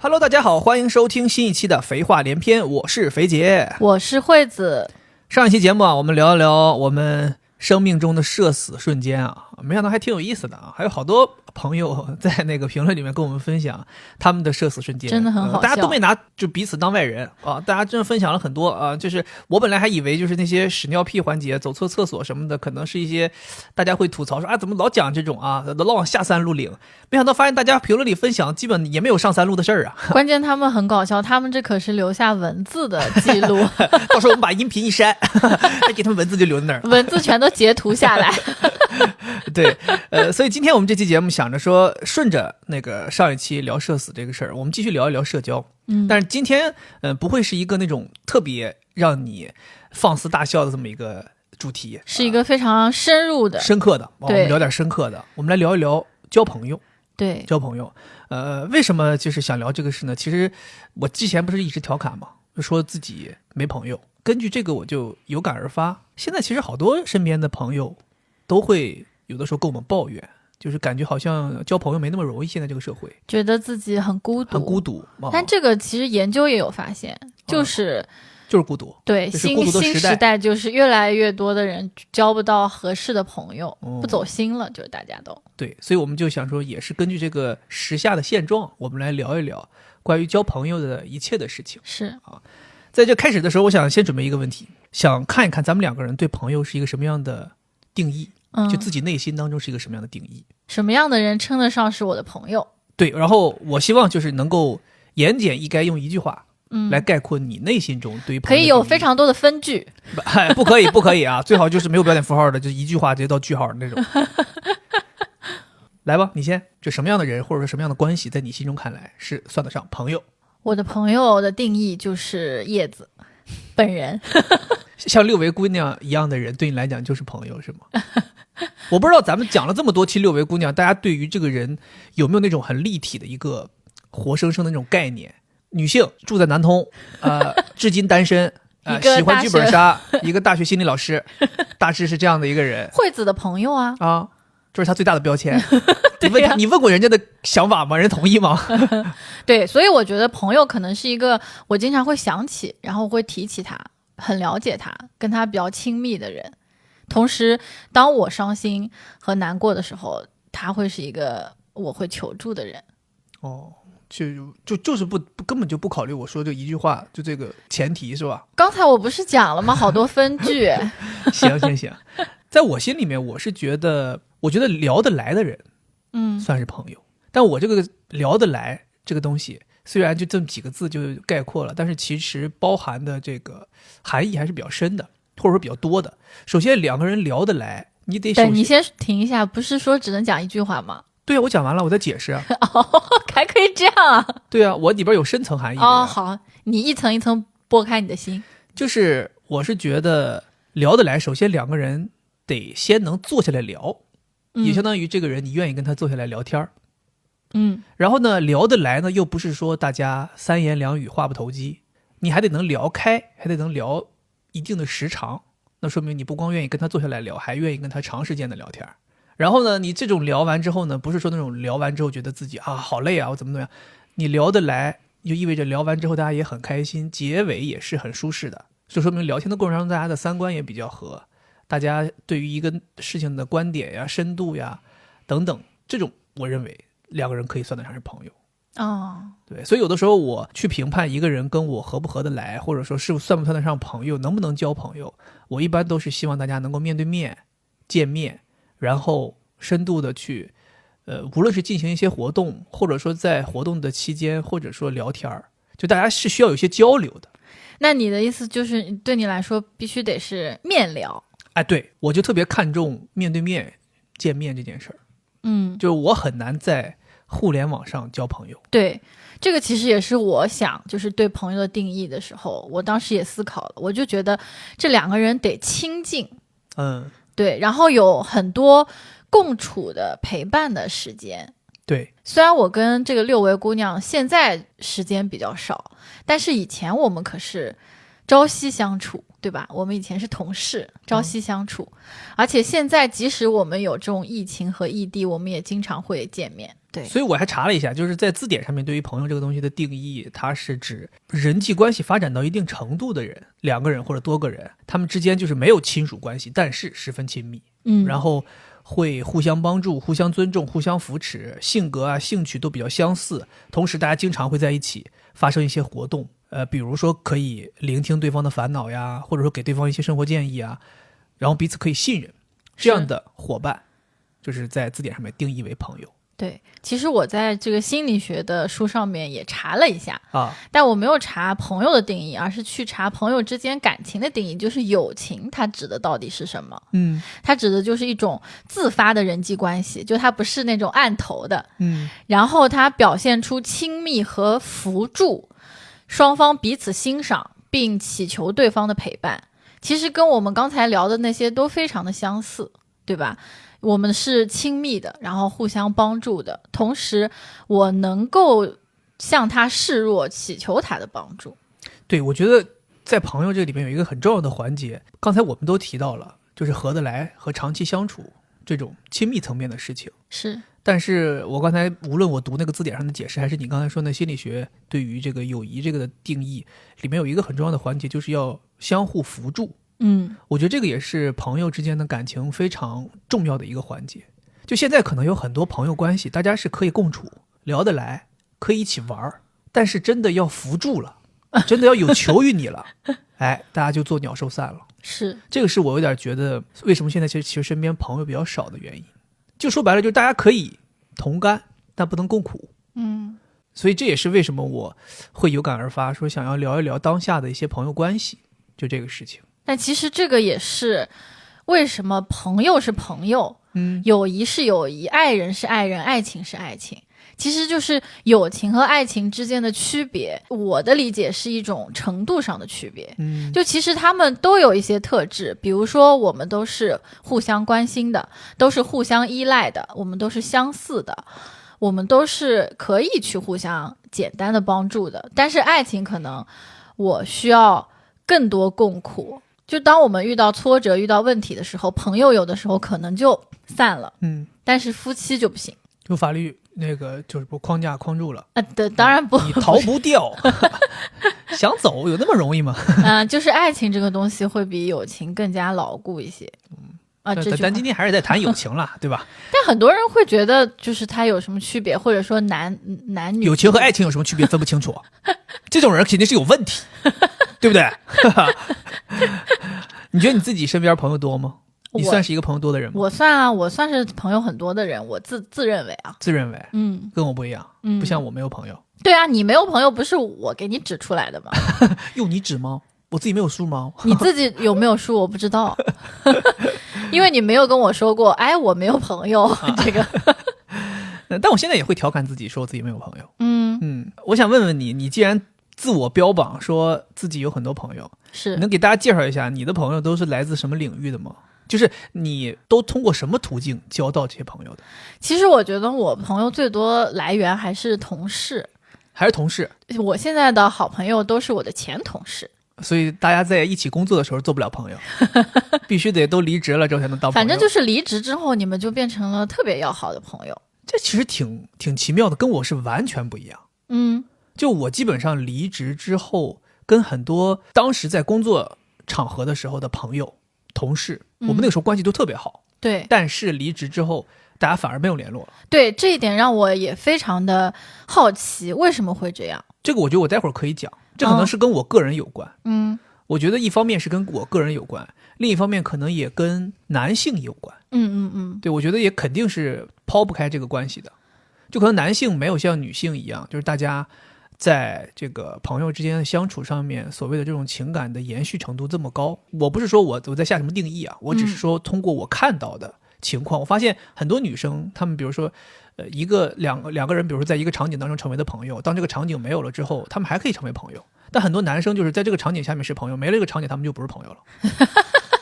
Hello， 大家好，欢迎收听新一期的肥话连篇，我是肥姐，我是惠子。上一期节目啊，我们聊一聊我们生命中的社死瞬间啊，没想到还挺有意思的啊，还有好多朋友在那个评论里面跟我们分享他们的社死瞬间，真的很好笑，大家都没拿就彼此当外人啊，大家真的分享了很多啊，就是我本来还以为就是那些屎尿屁环节、走错厕所什么的，可能是一些大家会吐槽说啊，怎么老讲这种啊，老往下三路领，没想到发现大家评论里分享基本也没有上三路的事儿啊。关键他们很搞笑，他们这可是留下文字的记录，到时候我们把音频一删，给他们文字就留在那儿，文字全都截图下来。对，所以今天我们这期节目想着说，顺着那个上一期聊社死这个事儿，我们继续聊一聊社交。但是今天不会是一个那种特别让你放肆大笑的这么一个主题，是一个非常深入的、深刻的。我们聊点深刻的，我们来聊一聊交朋友。对，交朋友。为什么就是想聊这个事呢？其实我之前不是一直调侃嘛，就说自己没朋友。根据这个我就有感而发，现在其实好多身边的朋友都会有的时候跟我们抱怨，就是感觉好像交朋友没那么容易，现在这个社会觉得自己很孤独，很孤独。但这个其实研究也有发现，就是孤独。对，就是孤独的新时代就是越来越多的人交不到合适的朋友，不走心了，就是大家都对，所以我们就想说，也是根据这个时下的现状，我们来聊一聊关于交朋友的一切的事情。是啊，在这开始的时候，我想先准备一个问题，想看一看咱们两个人对朋友是一个什么样的定义，就自己内心当中是一个什么样的定义，什么样的人称得上是我的朋友？对，然后我希望就是能够言简意赅，用一句话来概括你内心中对于朋友的定义。可以有非常多的分句，不可以啊，最好就是没有标点符号的，就一句话直接到句号的那种。来吧，你先，就什么样的人或者说什么样的关系在你心中看来是算得上朋友？我的朋友的定义就是叶子本人。像六维姑娘一样的人对你来讲就是朋友是吗？我不知道咱们讲了这么多期六维姑娘，大家对于这个人有没有那种很立体的一个活生生的那种概念？女性住在南通，至今单身，喜欢剧本杀，一个大学心理老师，大致是这样的一个人。惠子的朋友啊，这是他最大的标签。你问过人家的想法吗？人同意吗？对，所以我觉得朋友可能是一个我经常会想起，然后会提起他，很了解他，跟他比较亲密的人。同时，当我伤心和难过的时候，他会是一个我会求助的人。就是根本就不考虑我说这一句话，就这个前提是吧？刚才我不是讲了吗？好多分句。行，在我心里面，我觉得聊得来的人，算是朋友。但我这个聊得来这个东西，虽然就这么几个字就概括了，但是其实包含的这个含义还是比较深的，或者说比较多的。首先，两个人聊得来，你得等你先停一下，不是说只能讲一句话吗？对啊，我讲完了，我在解释啊。还可以这样啊？对啊，我里边有深层含义。好，你一层一层剥开你的心。就是我是觉得聊得来，首先两个人得先能坐下来聊，也相当于这个人你愿意跟他坐下来聊天。然后呢，聊得来呢，又不是说大家三言两语话不投机，你还得能聊开，还得能聊一定的时长。那说明你不光愿意跟他坐下来聊，还愿意跟他长时间的聊天。然后呢，你这种聊完之后呢，不是说那种聊完之后觉得自己好累啊，我怎么样，你聊得来就意味着聊完之后大家也很开心，结尾也是很舒适的，就说明聊天的过程中大家的三观也比较合，大家对于一个事情的观点呀、深度呀等等，这种我认为两个人可以算得上是朋友。对，所以有的时候我去评判一个人跟我合不合得来，或者说是算不算得上朋友，能不能交朋友，我一般都是希望大家能够面对面见面，然后深度的去无论是进行一些活动，或者说在活动的期间，或者说聊天，就大家是需要有一些交流的。那你的意思就是对你来说必须得是面聊？对，我就特别看重面对面见面这件事儿。就是我很难在互联网上交朋友。对，这个其实也是我想就是对朋友的定义的时候，我当时也思考了，我就觉得这两个人得亲近，对，然后有很多共处的陪伴的时间。对，虽然我跟这个六维姑娘现在时间比较少，但是以前我们可是朝夕相处，对吧？我们以前是同事，朝夕相处，而且现在即使我们有这种疫情和异地，我们也经常会见面。对，所以我还查了一下，就是在字典上面对于朋友这个东西的定义，它是指人际关系发展到一定程度的人，2个人或者多个人，他们之间就是没有亲属关系，但是十分亲密，然后会互相帮助、互相尊重、互相扶持，性格啊、兴趣都比较相似，同时大家经常会在一起发生一些活动，比如说可以聆听对方的烦恼呀，或者说给对方一些生活建议啊，然后彼此可以信任，这样的伙伴就是在字典上面定义为朋友。对，其实我在这个心理学的书上面也查了一下啊，但我没有查朋友的定义，而是去查朋友之间感情的定义，就是友情它指的到底是什么？它指的就是一种自发的人际关系，就它不是那种按头的，然后它表现出亲密和扶助，双方彼此欣赏并祈求对方的陪伴。其实跟我们刚才聊的那些都非常的相似，对吧？我们是亲密的，然后互相帮助的，同时我能够向他示弱，祈求他的帮助。对，我觉得在朋友这里面有一个很重要的环节，刚才我们都提到了，就是合得来和长期相处这种亲密层面的事情。是，但是我刚才无论我读那个字典上的解释，还是你刚才说那心理学对于这个友谊这个的定义，里面有一个很重要的环节，就是要相互扶助。我觉得这个也是朋友之间的感情非常重要的一个环节。就现在可能有很多朋友关系，大家是可以共处，聊得来，可以一起玩，但是真的要扶助了，真的要有求于你了，哎，大家就做鸟兽散了。是，这个是我有点觉得为什么现在其实身边朋友比较少的原因。就说白了，就是大家可以同甘，但不能共苦。所以这也是为什么我会有感而发，说想要聊一聊当下的一些朋友关系，就这个事情。但其实这个也是为什么朋友是朋友，友谊是友谊，爱人是爱人，爱情是爱情。其实就是友情和爱情之间的区别，我的理解是一种程度上的区别。就其实他们都有一些特质，比如说我们都是互相关心的，都是互相依赖的，我们都是相似的，我们都是可以去互相简单的帮助的。但是爱情可能我需要更多共苦，就当我们遇到挫折遇到问题的时候，朋友有的时候可能就散了，但是夫妻就不行，就法律那个就是不框架框住了对，当然不，你逃不掉想走有那么容易吗？就是爱情这个东西会比友情更加牢固一些。咱今天还是在谈友情了对吧？但很多人会觉得就是它有什么区别，或者说男女友情和爱情有什么区别分不清楚这种人肯定是有问题对不对？你觉得你自己身边朋友多吗？你算是一个朋友多的人吗？我算啊，我算是朋友很多的人，我自认为啊，跟我不一样，不像我没有朋友。对啊，你没有朋友不是我给你指出来的吗？用你指吗？我自己没有数吗？你自己有没有数我不知道因为你没有跟我说过哎我没有朋友这个但我现在也会调侃自己说我自己没有朋友。我想问问你，你既然自我标榜说自己有很多朋友，是能给大家介绍一下你的朋友都是来自什么领域的吗？就是你都通过什么途径交到这些朋友的？其实我觉得我朋友最多来源还是同事。我现在的好朋友都是我的前同事，所以大家在一起工作的时候做不了朋友必须得都离职了之后才能当朋友。反正就是离职之后你们就变成了特别要好的朋友。这其实挺奇妙的，跟我是完全不一样。就我基本上离职之后跟很多当时在工作场合的时候的朋友同事，我们那个时候关系都特别好。对，但是离职之后大家反而没有联络了。对，这一点让我也非常的好奇，为什么会这样？这个我觉得我待会儿可以讲，这可能是跟我个人有关。我觉得一方面是跟我个人有关，另一方面可能也跟男性有关。对，我觉得也肯定是抛不开这个关系的。就可能男性没有像女性一样，就是大家在这个朋友之间的相处上面所谓的这种情感的延续程度这么高。我不是说我在下什么定义啊，我只是说通过我看到的情况，我发现很多女生她们比如说两个人比如说在一个场景当中成为的朋友，当这个场景没有了之后他们还可以成为朋友。但很多男生就是在这个场景下面是朋友，没了这个场景他们就不是朋友了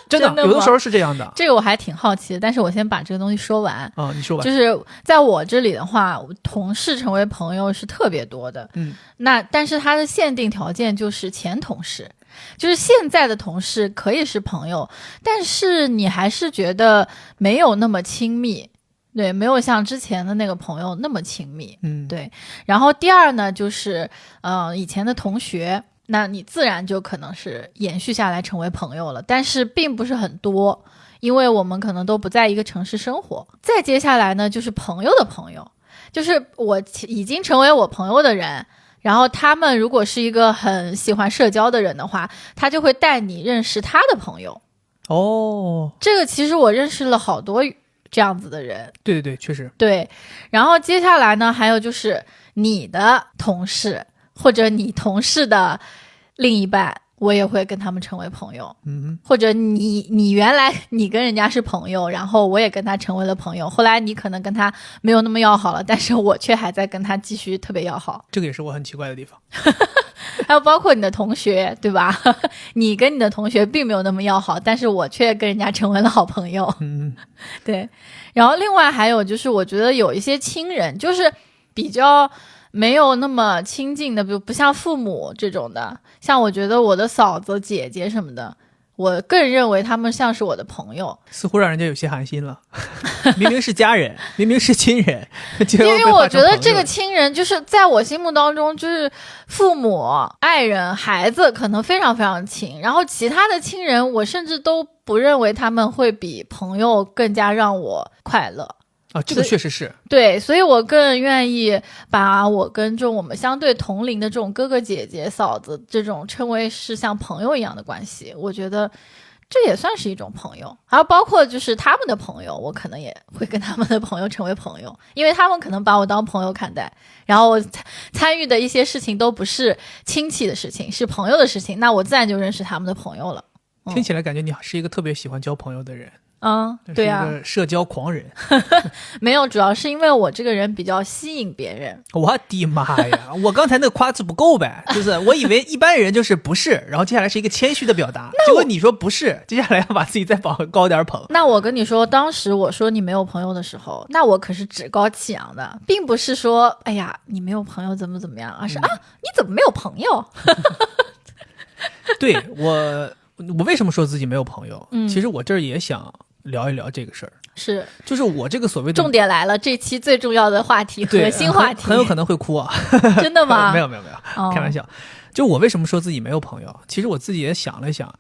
真的有的时候是这样的。这个我还挺好奇的，但是我先把这个东西说完。你说完。就是在我这里的话，同事成为朋友是特别多的。但是他的限定条件就是前同事，就是现在的同事可以是朋友，但是你还是觉得没有那么亲密，对，没有像之前的那个朋友那么亲密，对。然后第二呢，就是以前的同学，那你自然就可能是延续下来成为朋友了，但是并不是很多，因为我们可能都不在一个城市生活。再接下来呢，就是朋友的朋友，就是我已经成为我朋友的人，然后他们如果是一个很喜欢社交的人的话，他就会带你认识他的朋友。这个其实我认识了好多这样子的人。对对对，确实。对，然后接下来呢，还有就是你的同事或者你同事的另一半，我也会跟他们成为朋友。或者你原来你跟人家是朋友，然后我也跟他成为了朋友，后来你可能跟他没有那么要好了，但是我却还在跟他继续特别要好。这个也是我很奇怪的地方。还有包括你的同学，对吧？你跟你的同学并没有那么要好，但是我却跟人家成为了好朋友。对。然后另外还有就是我觉得有一些亲人，就是比较没有那么亲近的，比如不像父母这种的，像我觉得我的嫂子姐姐什么的，我更认为他们像是我的朋友。似乎让人家有些寒心了。明明是家人，明明是亲人，因为我觉得这个亲人就是在我心目当中，就是父母、爱人、孩子可能非常非常亲，然后其他的亲人我甚至都不认为他们会比朋友更加让我快乐。这个确实是对，所以我更愿意把我跟这种我们相对同龄的这种哥哥姐姐嫂子这种称为是像朋友一样的关系，我觉得这也算是一种朋友。还有包括就是他们的朋友，我可能也会跟他们的朋友成为朋友，因为他们可能把我当朋友看待，然后我参与的一些事情都不是亲戚的事情，是朋友的事情，那我自然就认识他们的朋友了。听起来感觉你是一个特别喜欢交朋友的人。对啊，是一个社交狂人。没有，主要是因为我这个人比较吸引别人。我的妈呀，我刚才那个夸字不够呗，就是我以为一般人就是不是，然后接下来是一个谦虚的表达，结果你说不是，接下来要把自己再往高点捧。那我跟你说，当时我说你没有朋友的时候，那我可是趾高气扬的，并不是说哎呀你没有朋友怎么怎么样，而是你怎么没有朋友。对，我为什么说自己没有朋友？其实我这儿也想聊一聊这个事儿。是，就是我这个所谓的重点来了，这期最重要的话题，核心话题，很有可能会哭啊。真的吗？没有，开玩笑。就我为什么说自己没有朋友，其实我自己也想了想，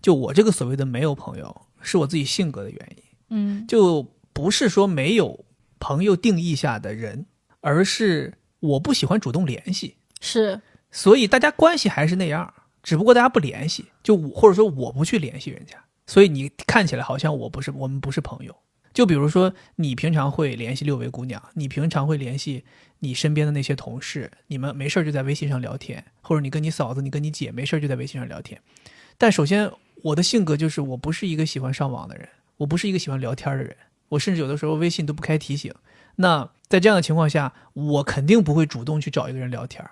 就我这个所谓的没有朋友是我自己性格的原因。就不是说没有朋友定义下的人，而是我不喜欢主动联系。是，所以大家关系还是那样，只不过大家不联系，或者说我不去联系人家，所以你看起来好像我们不是朋友。就比如说你平常会联系六位姑娘，你平常会联系你身边的那些同事，你们没事就在微信上聊天，或者你跟你嫂子你跟你姐没事就在微信上聊天。但首先我的性格就是我不是一个喜欢上网的人，我不是一个喜欢聊天的人，我甚至有的时候微信都不开提醒。那在这样的情况下，我肯定不会主动去找一个人聊天。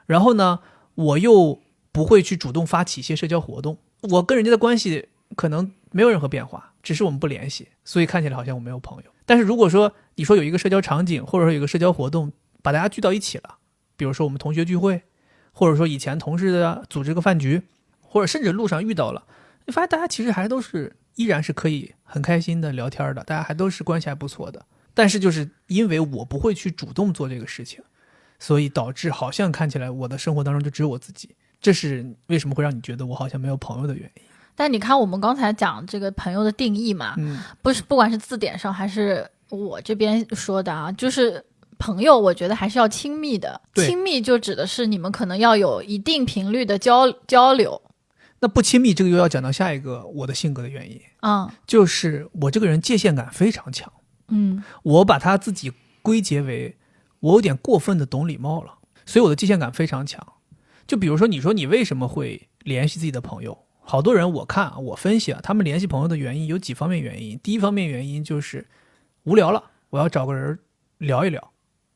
然后呢，我又不会去主动发起一些社交活动，我跟人家的关系可能没有任何变化，只是我们不联系，所以看起来好像我没有朋友。但是如果说你说有一个社交场景，或者说有一个社交活动把大家聚到一起了，比如说我们同学聚会，或者说以前同事的组织个饭局，或者甚至路上遇到了，你发现大家其实还都是依然是可以很开心的聊天的，大家还都是关系还不错的。但是就是因为我不会去主动做这个事情，所以导致好像看起来我的生活当中就只有我自己，这是为什么会让你觉得我好像没有朋友的原因。但你看我们刚才讲这个朋友的定义嘛，不管是字典上还是我这边说的啊，就是朋友我觉得还是要亲密的。亲密就指的是你们可能要有一定频率的交流。那不亲密这个又要讲到下一个我的性格的原因，就是我这个人界限感非常强。我把他自己归结为我有点过分的懂礼貌了，所以我的界限感非常强。就比如说你说你为什么会联系自己的朋友，好多人我分析他们联系朋友的原因有几方面原因。第一方面原因就是无聊了，我要找个人聊一聊，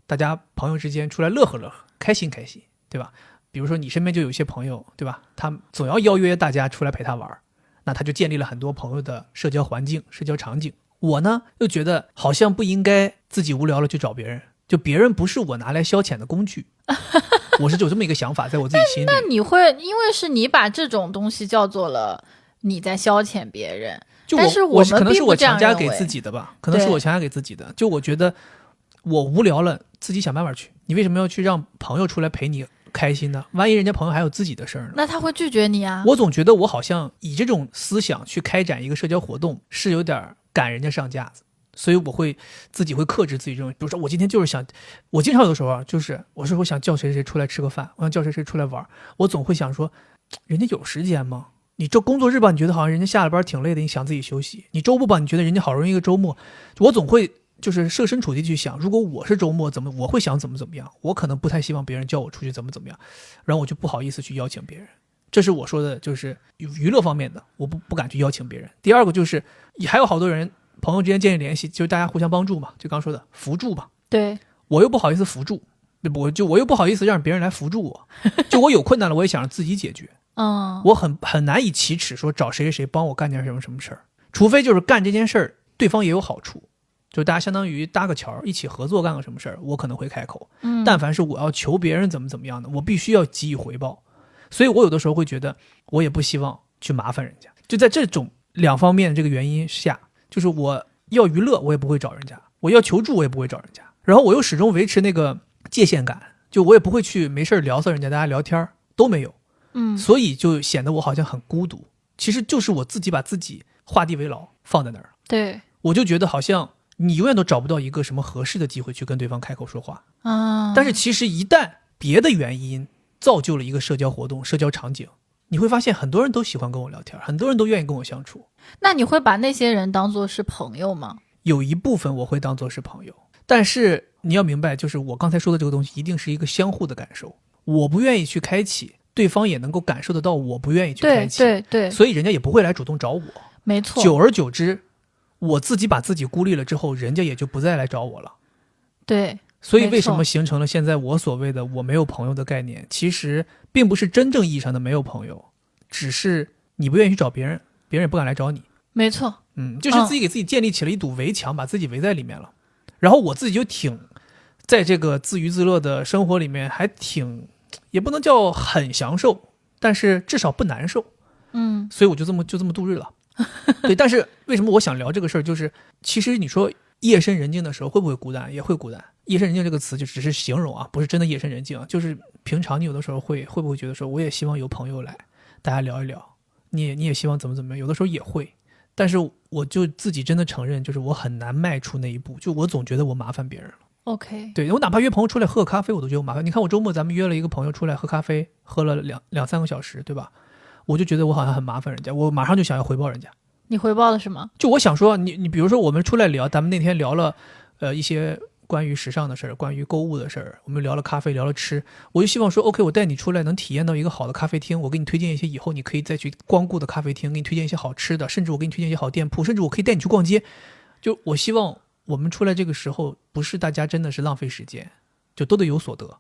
大家朋友之间出来乐呵乐呵，开心开心，对吧？比如说你身边就有一些朋友，对吧，他总要邀约大家出来陪他玩，那他就建立了很多朋友的社交环境、社交场景。我呢又觉得好像不应该自己无聊了去找别人，就别人不是我拿来消遣的工具。我是有这么一个想法在我自己心里。那你会因为是你把这种东西叫做了你在消遣别人，但是我们可能是我强加给给自己的吧，可能是我强加给自己的。就我觉得我无聊了，自己想办法去。你为什么要去让朋友出来陪你开心呢？万一人家朋友还有自己的事儿呢？那他会拒绝你啊。我总觉得我好像以这种思想去开展一个社交活动是有点赶人家上架子，所以我自己会克制自己这种。比如说我今天就是想，我经常有的时候啊，就是我是会想叫谁谁出来吃个饭，我想叫谁谁出来玩，我总会想说，人家有时间吗？你这工作日吧，你觉得好像人家下了班挺累的，你想自己休息；你周末吧，你觉得人家好容易一个周末，我总会就是设身处地去想，如果我是周末我会想怎么样，我可能不太希望别人叫我出去怎么样，然后我就不好意思去邀请别人。这是我说的，就是娱乐方面的，我不敢去邀请别人。第二个就是还有好多人朋友之间建立联系，就是大家互相帮助嘛，就刚说的扶助嘛。对，我又不好意思扶助，我又不好意思让别人来扶助我，就我有困难了，我也想让自己解决。我很难以启齿说找谁谁帮我干件什么事儿，除非就是干这件事儿对方也有好处，就大家相当于搭个桥一起合作干个什么事儿，我可能会开口。但凡是我要求别人怎么样的，我必须要给予回报。所以我有的时候会觉得我也不希望去麻烦人家。就在这种两方面这个原因下，就是我要娱乐我也不会找人家，我要求助我也不会找人家，然后我又始终维持那个界限感，就我也不会去没事聊骚人家，大家聊天都没有。所以就显得我好像很孤独，其实就是我自己把自己画地为牢放在那儿。对，我就觉得好像你永远都找不到一个什么合适的机会去跟对方开口说话但是其实一旦别的原因造就了一个社交活动社交场景，你会发现很多人都喜欢跟我聊天，很多人都愿意跟我相处。那你会把那些人当作是朋友吗？有一部分我会当作是朋友，但是你要明白，就是我刚才说的这个东西一定是一个相互的感受，我不愿意去开启，对方也能够感受得到我不愿意去开启，对，所以人家也不会来主动找我。没错，久而久之，我自己把自己孤立了之后，人家也就不再来找我了。对，所以为什么形成了现在我所谓的我没有朋友的概念？其实并不是真正意义上的没有朋友，只是你不愿意去找别人，别人也不敢来找你。没错，就是自己给自己建立起了一堵围墙，把自己围在里面了。然后我自己就挺在这个自娱自乐的生活里面，还挺也不能叫很享受，但是至少不难受。所以我就这么度日了。对，但是为什么我想聊这个事儿，就是其实你说夜深人静的时候会不会孤单？也会孤单。夜深人静这个词就只是形容啊，不是真的夜深人静，就是平常你有的时候会不会觉得说，我也希望有朋友来，大家聊一聊，你也希望怎么样，有的时候也会。但是我就自己真的承认，就是我很难迈出那一步，就我总觉得我麻烦别人了。OK， 对，我哪怕约朋友出来喝咖啡，我都觉得我麻烦。你看我周末咱们约了一个朋友出来喝咖啡，喝了两三个小时，对吧？我就觉得我好像很麻烦人家，我马上就想要回报人家。你回报了什么？就我想说，你比如说我们出来聊，咱们那天聊了一些关于时尚的事儿，关于购物的事儿，我们聊了咖啡，聊了吃，我就希望说 OK， 我带你出来能体验到一个好的咖啡厅，我给你推荐一些以后你可以再去光顾的咖啡厅，给你推荐一些好吃的，甚至我给你推荐一些好店铺，甚至我可以带你去逛街。就我希望我们出来这个时候不是大家真的是浪费时间，就都得有所得。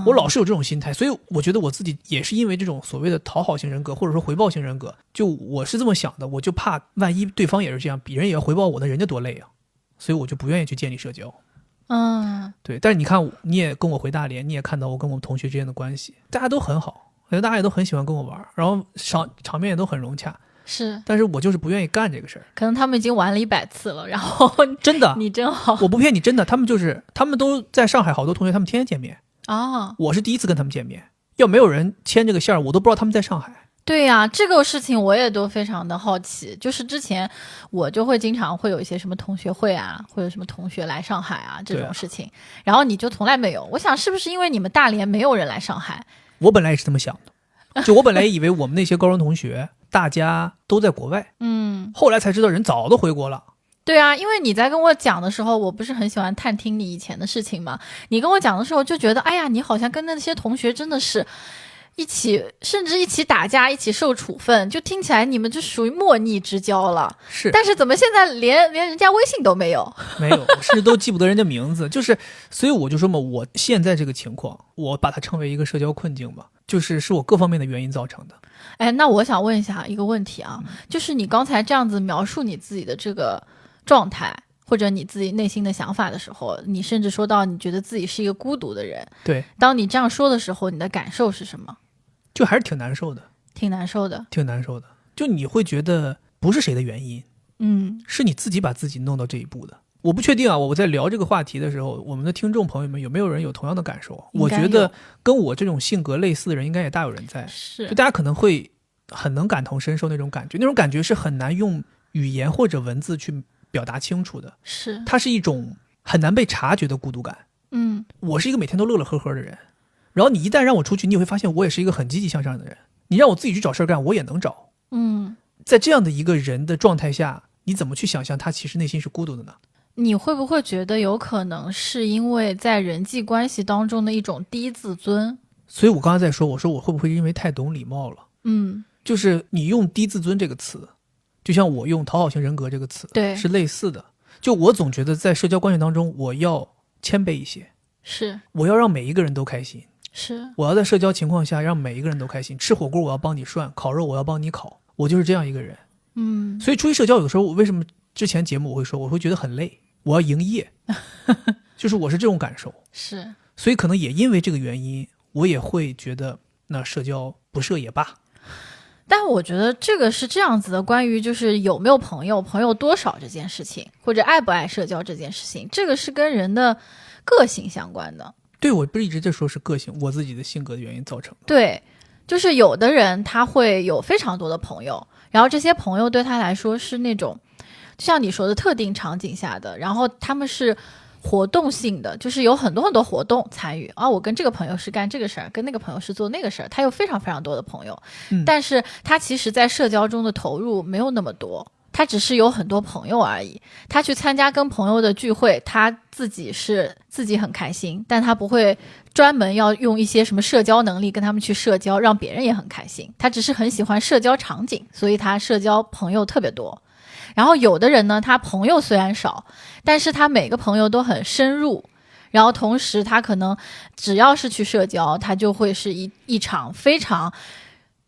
我老是有这种心态，所以我觉得我自己也是因为这种所谓的讨好型人格或者说回报型人格，就我是这么想的，我就怕万一对方也是这样，别人也要回报我，那人家多累啊，所以我就不愿意去建立社交。对，但是你看你也跟我回大连，你也看到我跟我们同学之间的关系，大家都很好，我觉得大家也都很喜欢跟我玩，然后场面也都很融洽。是，但是我就是不愿意干这个事儿。可能他们已经玩了100次了，然后真的你真好，我不骗你，真的，他们都在上海，好多同学他们天天见面啊。我是第一次跟他们见面，要没有人牵这个线儿，我都不知道他们在上海。对呀，这个事情我也都非常的好奇。就是之前我就会经常会有一些什么同学会啊，或者什么同学来上海啊这种事情，然后你就从来没有。我想是不是因为你们大连没有人来上海？我本来也是这么想的，就我本来以为我们那些高中同学大家都在国外，后来才知道人早都回国了。对啊，因为你在跟我讲的时候，我不是很喜欢探听你以前的事情嘛。你跟我讲的时候就觉得，哎呀，你好像跟那些同学真的是一起，甚至一起打架，一起受处分，就听起来你们就属于莫逆之交了。是，但是怎么现在连人家微信都没有？没有，我甚至都记不得人家名字。就是，所以我就说嘛，我现在这个情况，我把它称为一个社交困境吧，是我各方面的原因造成的。哎，那我想问一下一个问题啊，就是你刚才这样子描述你自己的这个状态，或者你自己内心的想法的时候，你甚至说到你觉得自己是一个孤独的人，对，当你这样说的时候，你的感受是什么？就还是挺难受的，挺难受的，挺难受的。就你会觉得不是谁的原因，是你自己把自己弄到这一步的。我不确定啊，我在聊这个话题的时候，我们的听众朋友们有没有人有同样的感受？我觉得跟我这种性格类似的人应该也大有人在，是，就大家可能会很能感同身受那种感觉，那种感觉是很难用语言或者文字去表达清楚的，是，它是一种很难被察觉的孤独感。我是一个每天都乐乐呵呵的人，然后你一旦让我出去，你也会发现我也是一个很积极向上的人，你让我自己去找事干，我也能找。在这样的一个人的状态下，你怎么去想象他其实内心是孤独的呢？你会不会觉得有可能是因为在人际关系当中的一种低自尊？所以我刚才在说，我说我会不会因为太懂礼貌了？就是你用低自尊这个词，就像我用讨好型人格这个词，对，是类似的。就我总觉得在社交关系当中，我要谦卑一些，是，我要让每一个人都开心，是，我要在社交情况下让每一个人都开心。吃火锅我要帮你涮，烤肉我要帮你烤，我就是这样一个人。所以出去社交，有的时候我为什么之前节目我会说，我会觉得很累，我要营业，就是我是这种感受。是，所以可能也因为这个原因，我也会觉得那社交不社也罢。但我觉得这个是这样子的，关于就是有没有朋友，朋友多少这件事情，或者爱不爱社交这件事情，这个是跟人的个性相关的。对，我不是一直在说是个性，我自己的性格的原因造成的。对，就是有的人他会有非常多的朋友，然后这些朋友对他来说是那种就像你说的特定场景下的，然后他们是活动性的，就是有很多很多活动参与啊。我跟这个朋友是干这个事儿，跟那个朋友是做那个事儿，他有非常非常多的朋友，但是他其实在社交中的投入没有那么多，他只是有很多朋友而已。他去参加跟朋友的聚会，他自己很开心，但他不会专门要用一些什么社交能力跟他们去社交，让别人也很开心。他只是很喜欢社交场景，所以他社交朋友特别多。然后有的人呢，他朋友虽然少，但是他每个朋友都很深入，然后同时他可能只要是去社交，他就会是一场非常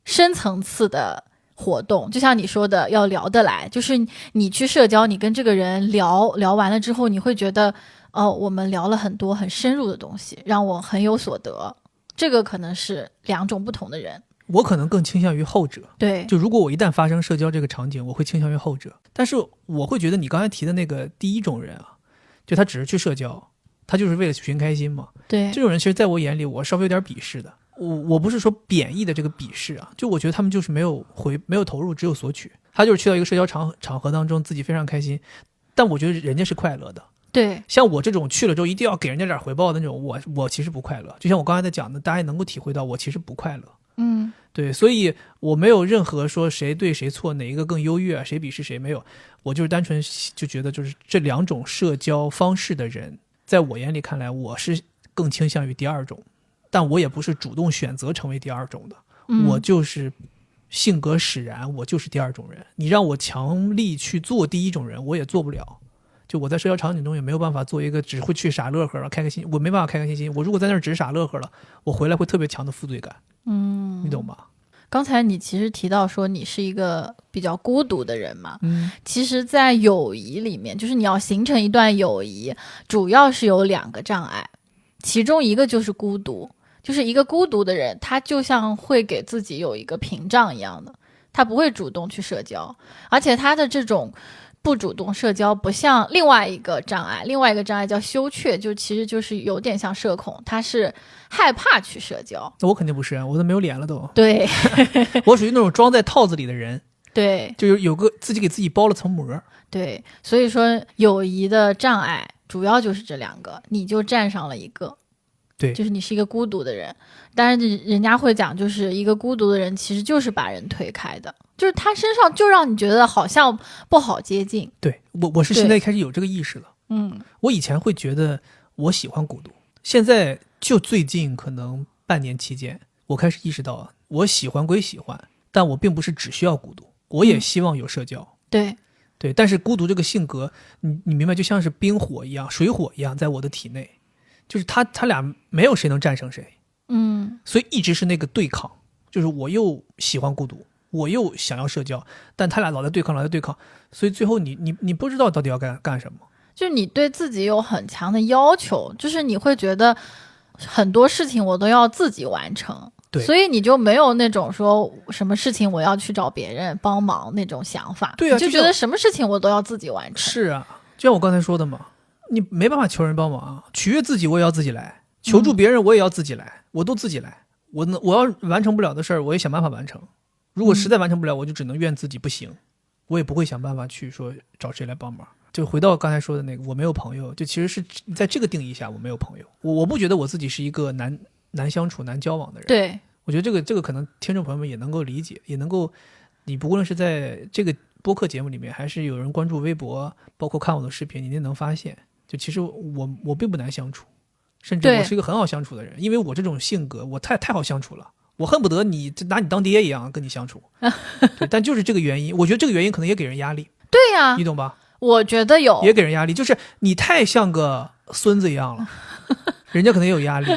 深层次的活动。就像你说的，要聊得来，就是你去社交，你跟这个人聊完了之后，你会觉得我们聊了很多很深入的东西，让我很有所得。这个可能是两种不同的人。我可能更倾向于后者。对，就如果我一旦发生社交这个场景，我会倾向于后者。但是我会觉得你刚才提的那个第一种人啊，就他只是去社交，他就是为了寻开心嘛。对，这种人其实在我眼里，我稍微有点鄙视的。我不是说贬义的这个鄙视啊，就我觉得他们就是没有投入，只有索取。他就是去到一个社交场合当中，自己非常开心，但我觉得人家是快乐的。对，像我这种去了之后一定要给人家点回报的那种，我其实不快乐。就像我刚才在讲的，大家也能够体会到，我其实不快乐。对，所以我没有任何说谁对谁错，哪一个更优越啊，谁鄙视谁，没有。我就是单纯就觉得，就是这两种社交方式的人，在我眼里看来，我是更倾向于第二种，但我也不是主动选择成为第二种的，我就是性格使然，我就是第二种人。你让我强力去做第一种人，我也做不了。就我在社交场景中也没有办法做一个只会去傻乐呵了开开心，我没办法开开心心。我如果在那儿只是傻乐呵了，我回来会特别强的负罪感。你懂吗？刚才你其实提到说你是一个比较孤独的人嘛，其实在友谊里面，就是你要形成一段友谊，主要是有两个障碍，其中一个就是孤独，就是一个孤独的人，他就像会给自己有一个屏障一样的，他不会主动去社交，而且他的这种不主动社交不像另外一个障碍叫羞怯，就其实就是有点像社恐，他是害怕去社交。我肯定不是，我都没有脸了都。对我属于那种装在套子里的人。对，就是有个自己给自己包了层膜。对，所以说友谊的障碍主要就是这两个，你就占上了一个。对，就是你是一个孤独的人，但是人家会讲，就是一个孤独的人其实就是把人推开的，就是他身上就让你觉得好像不好接近。对，我是现在开始有这个意识了。我以前会觉得我喜欢孤独，现在就最近可能半年期间，我开始意识到我喜欢归喜欢，但我并不是只需要孤独，我也希望有社交。对，但是孤独这个性格，你明白，就像是冰火一样，水火一样，在我的体内。就是他俩没有谁能战胜谁，所以一直是那个对抗，就是我又喜欢孤独，我又想要社交，但他俩老在对抗，所以最后你不知道到底要干什么。就你对自己有很强的要求，就是你会觉得很多事情我都要自己完成，对，所以你就没有那种说什么事情我要去找别人帮忙那种想法。对啊，你就觉得什么事情我都要自己完成。是啊，就像我刚才说的嘛，你没办法求人帮忙，取悦自己我也要自己来，求助别人我也要自己来，我都自己来。我要完成不了的事儿，我也想办法完成。如果实在完成不了，我就只能怨自己不行，我也不会想办法去说找谁来帮忙。就回到刚才说的那个，我没有朋友，就其实是在这个定义下我没有朋友。我不觉得我自己是一个难相处、难交往的人。对，我觉得这个可能听众朋友们也能够理解，也能够，你不论是在这个播客节目里面，还是有人关注微博，包括看我的视频，你也能发现，就其实我并不难相处，甚至我是一个很好相处的人，因为我这种性格，我太好相处了，我恨不得你拿你当爹一样跟你相处。对，但就是这个原因，我觉得这个原因可能也给人压力。对呀，你懂吧？我觉得有，也给人压力，就是你太像个孙子一样了，人家可能也有压力。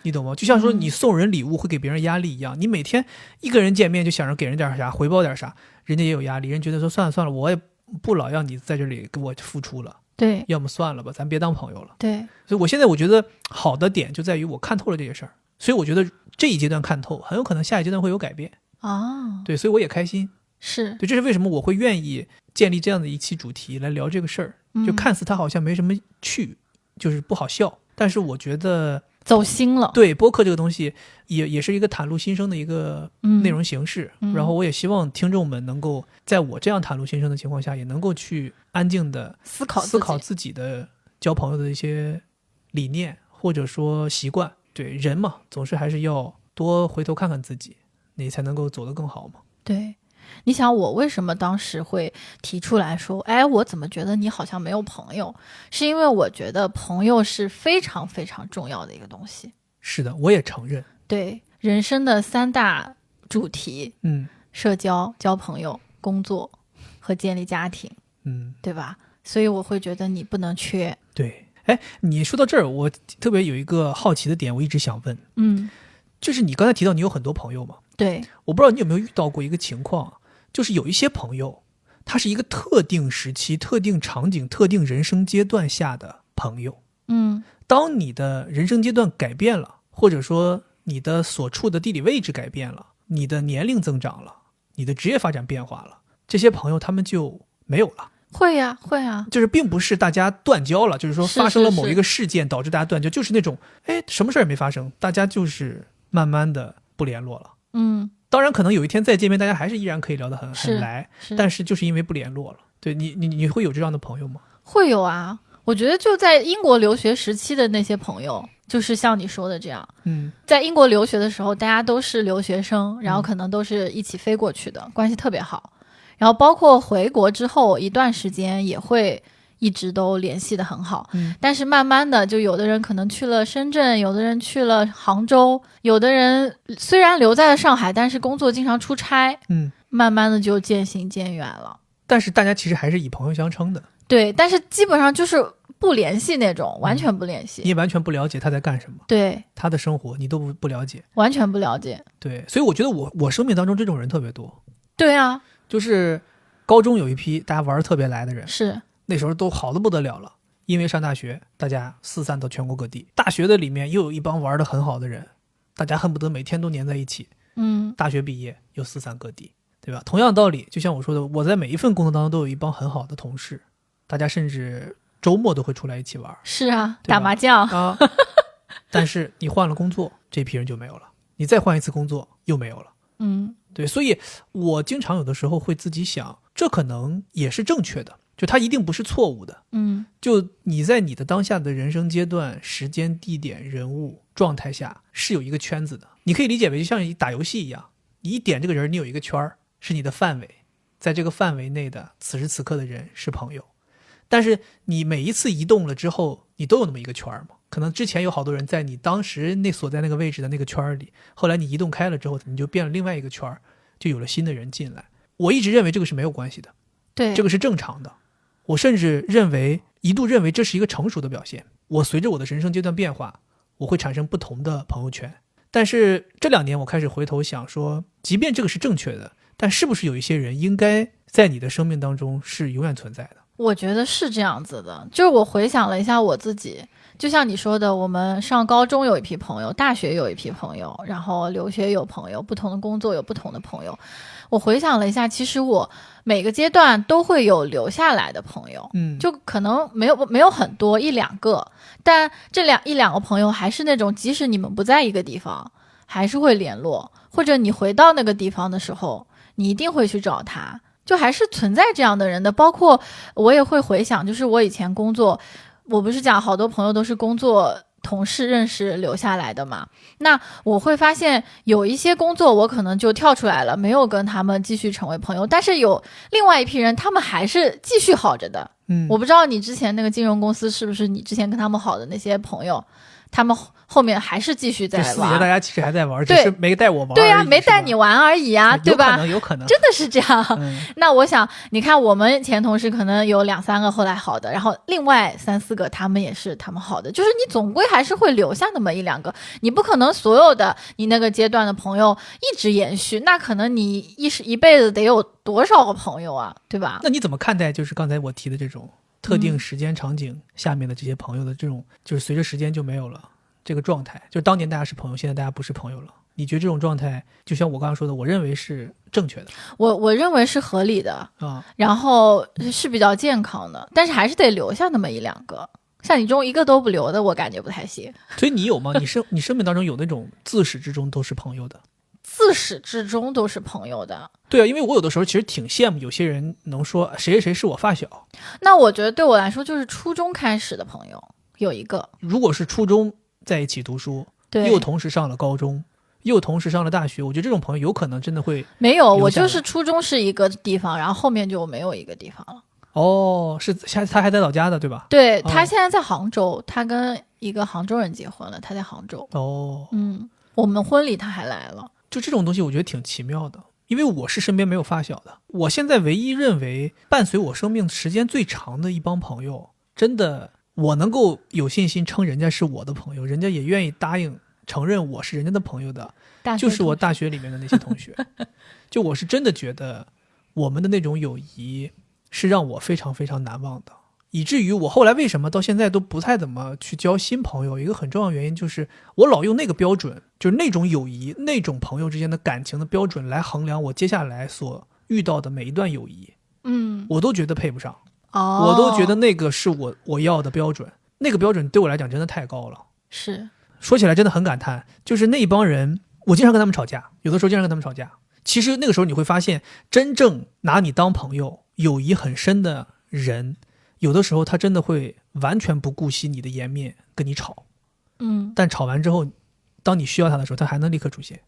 你懂吗？就像说你送人礼物会给别人压力一样，你每天一个人见面就想着给人点啥，回报点啥，人家也有压力，人觉得说算了，我也不老要你在这里给我付出了，对，要么算了吧，咱别当朋友了。对，所以我现在我觉得好的点就在于我看透了这些事儿，所以我觉得这一阶段看透，很有可能下一阶段会有改变啊。对，所以我也开心。是对，这是为什么我会愿意建立这样的一期主题来聊这个事儿。就看似它好像没什么趣，就是不好笑，但是我觉得走心了。对，播客这个东西也是一个袒露心声的一个内容形式。然后我也希望听众们能够在我这样袒露心声的情况下，也能够去安静的思考自己的交朋友的一些理念或者说习惯。对，人嘛，总是还是要多回头看看自己，你才能够走得更好嘛。对，你想我为什么当时会提出来说，哎，我怎么觉得你好像没有朋友？是因为我觉得朋友是非常非常重要的一个东西。是的，我也承认。对，人生的3大主题，社交、交朋友、工作和建立家庭，对吧？所以我会觉得你不能缺。对，哎，你说到这儿，我特别有一个好奇的点，我一直想问，就是你刚才提到你有很多朋友嘛？对，我不知道你有没有遇到过一个情况，就是有一些朋友，他是一个特定时期、特定场景、特定人生阶段下的朋友。当你的人生阶段改变了，或者说你的所处的地理位置改变了，你的年龄增长了，你的职业发展变化了，这些朋友他们就没有了。会呀，会啊，就是并不是大家断交了，就是说发生了某一个事件导致大家断交，就是那种哎，什么事也没发生，大家就是慢慢的不联络了。当然可能有一天再见面，大家还是依然可以聊得很来，但是就是因为不联络了。对，你会有这样的朋友吗？会有啊，我觉得就在英国留学时期的那些朋友，就是像你说的这样，在英国留学的时候，大家都是留学生，然后可能都是一起飞过去的，关系特别好。然后包括回国之后一段时间也会一直都联系得很好，但是慢慢的就有的人可能去了深圳，有的人去了杭州，有的人虽然留在了上海，但是工作经常出差，慢慢的就渐行渐远了。但是大家其实还是以朋友相称的。对，但是基本上就是不联系那种，完全不联系。你完全不了解他在干什么，对，他的生活你都不了解，完全不了解。对，所以我觉得我生命当中这种人特别多。对啊，就是高中有一批大家玩得特别来的人，是那时候都好的不得了了，因为上大学大家四散到全国各地，大学的里面又有一帮玩得很好的人，大家恨不得每天都黏在一起，大学毕业又四散各地，对吧？同样道理，就像我说的，我在每一份工作当中都有一帮很好的同事，大家甚至周末都会出来一起玩。是啊，打麻将啊。但是你换了工作，这批人就没有了，你再换一次工作又没有了。对，所以我经常有的时候会自己想，这可能也是正确的，就它一定不是错误的。就你在你的当下的人生阶段、时间、地点、人物状态下是有一个圈子的，你可以理解为就像打游戏一样，你一点这个人，你有一个圈，是你的范围，在这个范围内的此时此刻的人是朋友。但是你每一次移动了之后，你都有那么一个圈嘛？可能之前有好多人在你当时所在那个位置的那个圈里，后来你移动开了之后，你就变了另外一个圈，就有了新的人进来。我一直认为这个是没有关系的，对，这个是正常的。我甚至一度认为这是一个成熟的表现。我随着我的人生阶段变化，我会产生不同的朋友圈。但是这2年我开始回头想说，即便这个是正确的，但是不是有一些人应该在你的生命当中是永远存在的？我觉得是这样子的，就是我回想了一下我自己，就像你说的，我们上高中有一批朋友，大学有一批朋友，然后留学有朋友，不同的工作有不同的朋友。我回想了一下，其实我每个阶段都会有留下来的朋友，就可能没有很多，一两个，但这一两个朋友还是那种，即使你们不在一个地方，还是会联络，或者你回到那个地方的时候，你一定会去找他，就还是存在这样的人的。包括我也会回想，就是我以前工作，我不是讲好多朋友都是工作同事认识留下来的嘛，那我会发现有一些工作我可能就跳出来了，没有跟他们继续成为朋友，但是有另外一批人他们还是继续好着的。我不知道你之前那个金融公司是不是你之前跟他们好的那些朋友，他们后面还是继续在玩，私底下大家其实还在玩，只是没带我玩而已。对呀，没带你玩而已啊，对吧？有可能真的是这样。那我想你看我们前同事可能有2、3个后来好的，然后另外3、4个他们也是他们好的，就是你总归还是会留下那么1、2个，你不可能所有的你那个阶段的朋友一直延续，那可能你一辈子得有多少个朋友啊，对吧？那你怎么看待就是刚才我提的这种特定时间场景下面的这些朋友的这种，就是随着时间就没有了这个状态，就是当年大家是朋友，现在大家不是朋友了，你觉得这种状态就像我刚刚说的，我认为是正确的，我认为是合理的然后是比较健康的，但是还是得留下那么1、2个，像你这种一个都不留的我感觉不太行。所以你有吗？你生命当中有那种自始至终都是朋友的？自始至终都是朋友的。对啊，因为我有的时候其实挺羡慕有些人能说谁谁谁是我发小。那我觉得对我来说就是初中开始的朋友有一个，如果是初中在一起读书，又同时上了高中，又同时上了大学，我觉得这种朋友有可能真的会没有。我就是初中是一个地方，然后后面就没有一个地方了。哦，是他还在老家的对吧？对，他现在在杭州，他跟一个杭州人结婚了，他在杭州。哦，我们婚礼他还来了。就这种东西我觉得挺奇妙的，因为我是身边没有发小的，我现在唯一认为伴随我生命时间最长的一帮朋友，真的我能够有信心称人家是我的朋友，人家也愿意答应承认我是人家的朋友的，就是我大学里面的那些同学就我是真的觉得我们的那种友谊是让我非常非常难忘的，以至于我后来为什么到现在都不太怎么去交新朋友，一个很重要的原因就是我老用那个标准，就是那种友谊那种朋友之间的感情的标准来衡量我接下来所遇到的每一段友谊，我都觉得配不上。我都觉得那个是我要的标准，那个标准对我来讲真的太高了。是，说起来真的很感叹，就是那一帮人我经常跟他们吵架，有的时候经常跟他们吵架，其实那个时候你会发现真正拿你当朋友友谊很深的人，有的时候他真的会完全不顾惜你的颜面跟你吵，但吵完之后当你需要他的时候他还能立刻出现。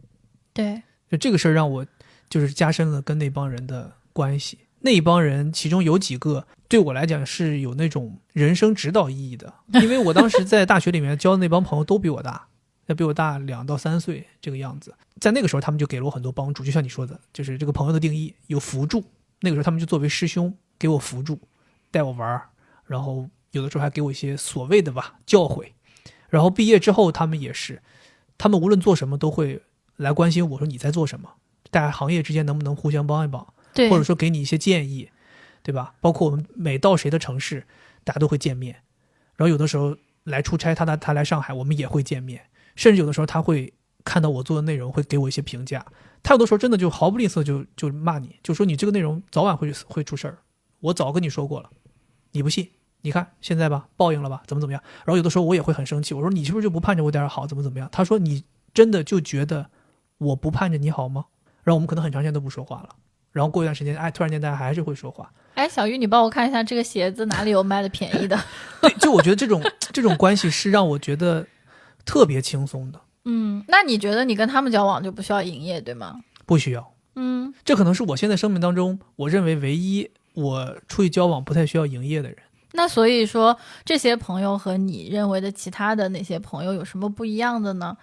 对，就这个事儿让我就是加深了跟那帮人的关系。那一帮人其中有几个对我来讲是有那种人生指导意义的，因为我当时在大学里面交的那帮朋友都比我大，要比我大2到3岁这个样子，在那个时候他们就给了我很多帮助，就像你说的，就是这个朋友的定义有扶助，那个时候他们就作为师兄给我扶助，带我玩，然后有的时候还给我一些所谓的吧教诲，然后毕业之后他们也是，他们无论做什么都会来关心我说你在做什么，大家行业之间能不能互相帮一帮，对，或者说给你一些建议，对吧？包括我们每到谁的城市大家都会见面，然后有的时候来出差，他来上海我们也会见面，甚至有的时候他会看到我做的内容会给我一些评价，他有的时候真的就毫不吝啬就骂你，就说你这个内容早晚会出事儿，我早跟你说过了，你不信，你看现在吧，报应了吧，怎么样。然后有的时候我也会很生气，我说你是不是就不盼着我点好，怎么样？他说你真的就觉得我不盼着你好吗？然后我们可能很长时间都不说话了，然后过一段时间突然间大家还是会说话。小玉你帮我看一下这个鞋子哪里有卖的便宜的对，就我觉得这种关系是让我觉得特别轻松的。那你觉得你跟他们交往就不需要营业对吗？不需要。这可能是我现在生命当中我认为唯一我出去交往不太需要营业的人。那所以说这些朋友和你认为的其他的那些朋友有什么不一样的呢？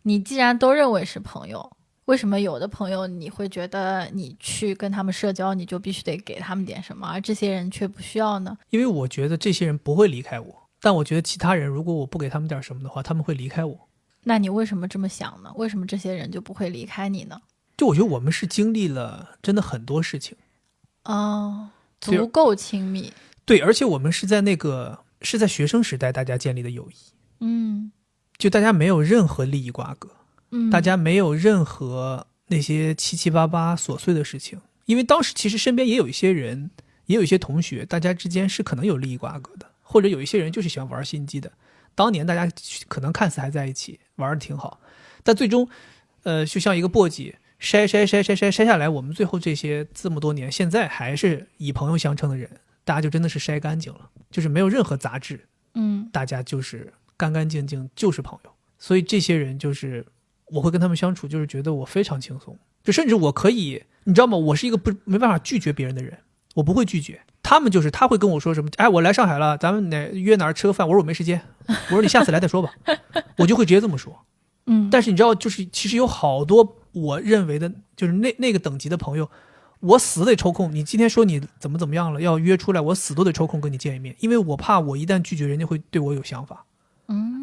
你既然都认为是朋友，为什么有的朋友你会觉得你去跟他们社交你就必须得给他们点什么，而这些人却不需要呢？因为我觉得这些人不会离开我，但我觉得其他人如果我不给他们点什么的话，他们会离开我。那你为什么这么想呢？为什么这些人就不会离开你呢？就我觉得我们是经历了真的很多事情足够亲密。对，而且我们是在学生时代大家建立的友谊，就大家没有任何利益瓜葛，大家没有任何那些七七八八琐碎的事情，因为当时其实身边也有一些人，也有一些同学，大家之间是可能有利益瓜葛的，或者有一些人就是喜欢玩心机的。当年大家可能看似还在一起玩的挺好，但最终就像一个簸箕筛下来，我们最后这么多年现在还是以朋友相称的人，大家就真的是筛干净了，就是没有任何杂质，大家就是干干净净，就是朋友。所以这些人就是我会跟他们相处，就是觉得我非常轻松，就甚至我可以，你知道吗？我是一个没办法拒绝别人的人，我不会拒绝。他们就是他会跟我说什么，哎，我来上海了，咱们约哪儿吃个饭？我说我没时间，我说你下次来再说吧，我就会直接这么说。但是你知道，就是其实有好多我认为的，就是那个等级的朋友，我死得抽空。你今天说你怎么样了，要约出来，我死都得抽空跟你见一面，因为我怕我一旦拒绝，人家会对我有想法。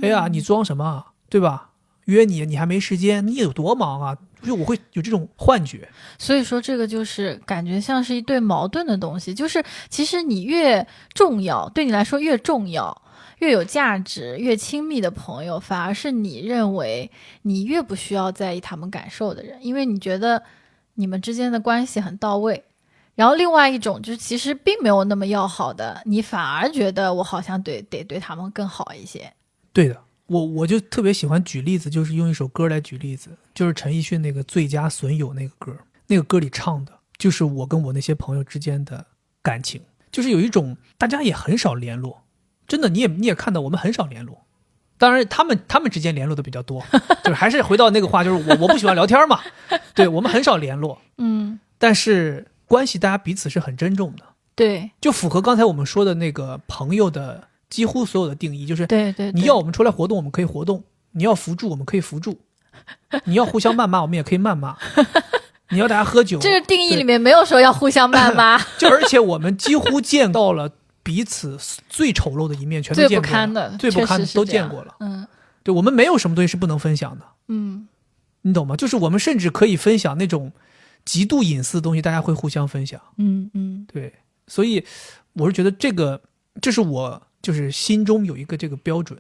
哎呀，你装什么啊，对吧？约你还没时间，你有多忙啊？就我会有这种幻觉。所以说这个就是感觉像是一对矛盾的东西，就是其实你越重要，对你来说越重要，越有价值，越亲密的朋友，反而是你认为你越不需要在意他们感受的人，因为你觉得你们之间的关系很到位。然后另外一种就是其实并没有那么要好的，你反而觉得我好像得对他们更好一些。对的，我就特别喜欢举例子，就是用一首歌来举例子，就是陈奕迅那个《最佳损友》那个歌，那个歌里唱的就是我跟我那些朋友之间的感情，就是有一种大家也很少联络，真的你也看到我们很少联络，当然他们之间联络的比较多，就是还是回到那个话，就是我不喜欢聊天嘛，对，我们很少联络，但是关系大家彼此是很珍重的，对，就符合刚才我们说的那个朋友的几乎所有的定义，就是对，你要我们出来活动我们可以活动，你要扶助我们可以扶助，你要互相谩骂我们也可以谩骂，你要大家喝酒，这个定义里面没有说要互相谩骂就而且我们几乎见到了彼此最丑陋的一面，全都见过了，最不堪的最不堪的都见过了。对，我们没有什么东西是不能分享的。你懂吗？就是我们甚至可以分享那种极度隐私的东西，大家会互相分享。对，所以我是觉得这是我就是心中有一个这个标准。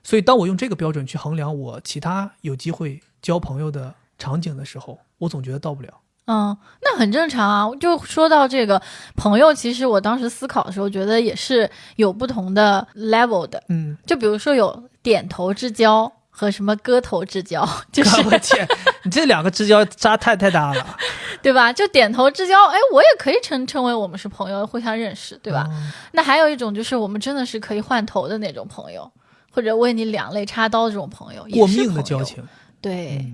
所以当我用这个标准去衡量我其他有机会交朋友的场景的时候，我总觉得到不了。那很正常啊。就说到这个朋友，其实我当时思考的时候，觉得也是有不同的 level 的。就比如说有点头之交和什么割头之交，就是我天，你这两个之交差太大了，对吧？就点头之交，哎，我也可以称为我们是朋友，互相认识，对吧？那还有一种就是我们真的是可以换头的那种朋友，或者为你两肋插刀这种朋友，过命的交情。对。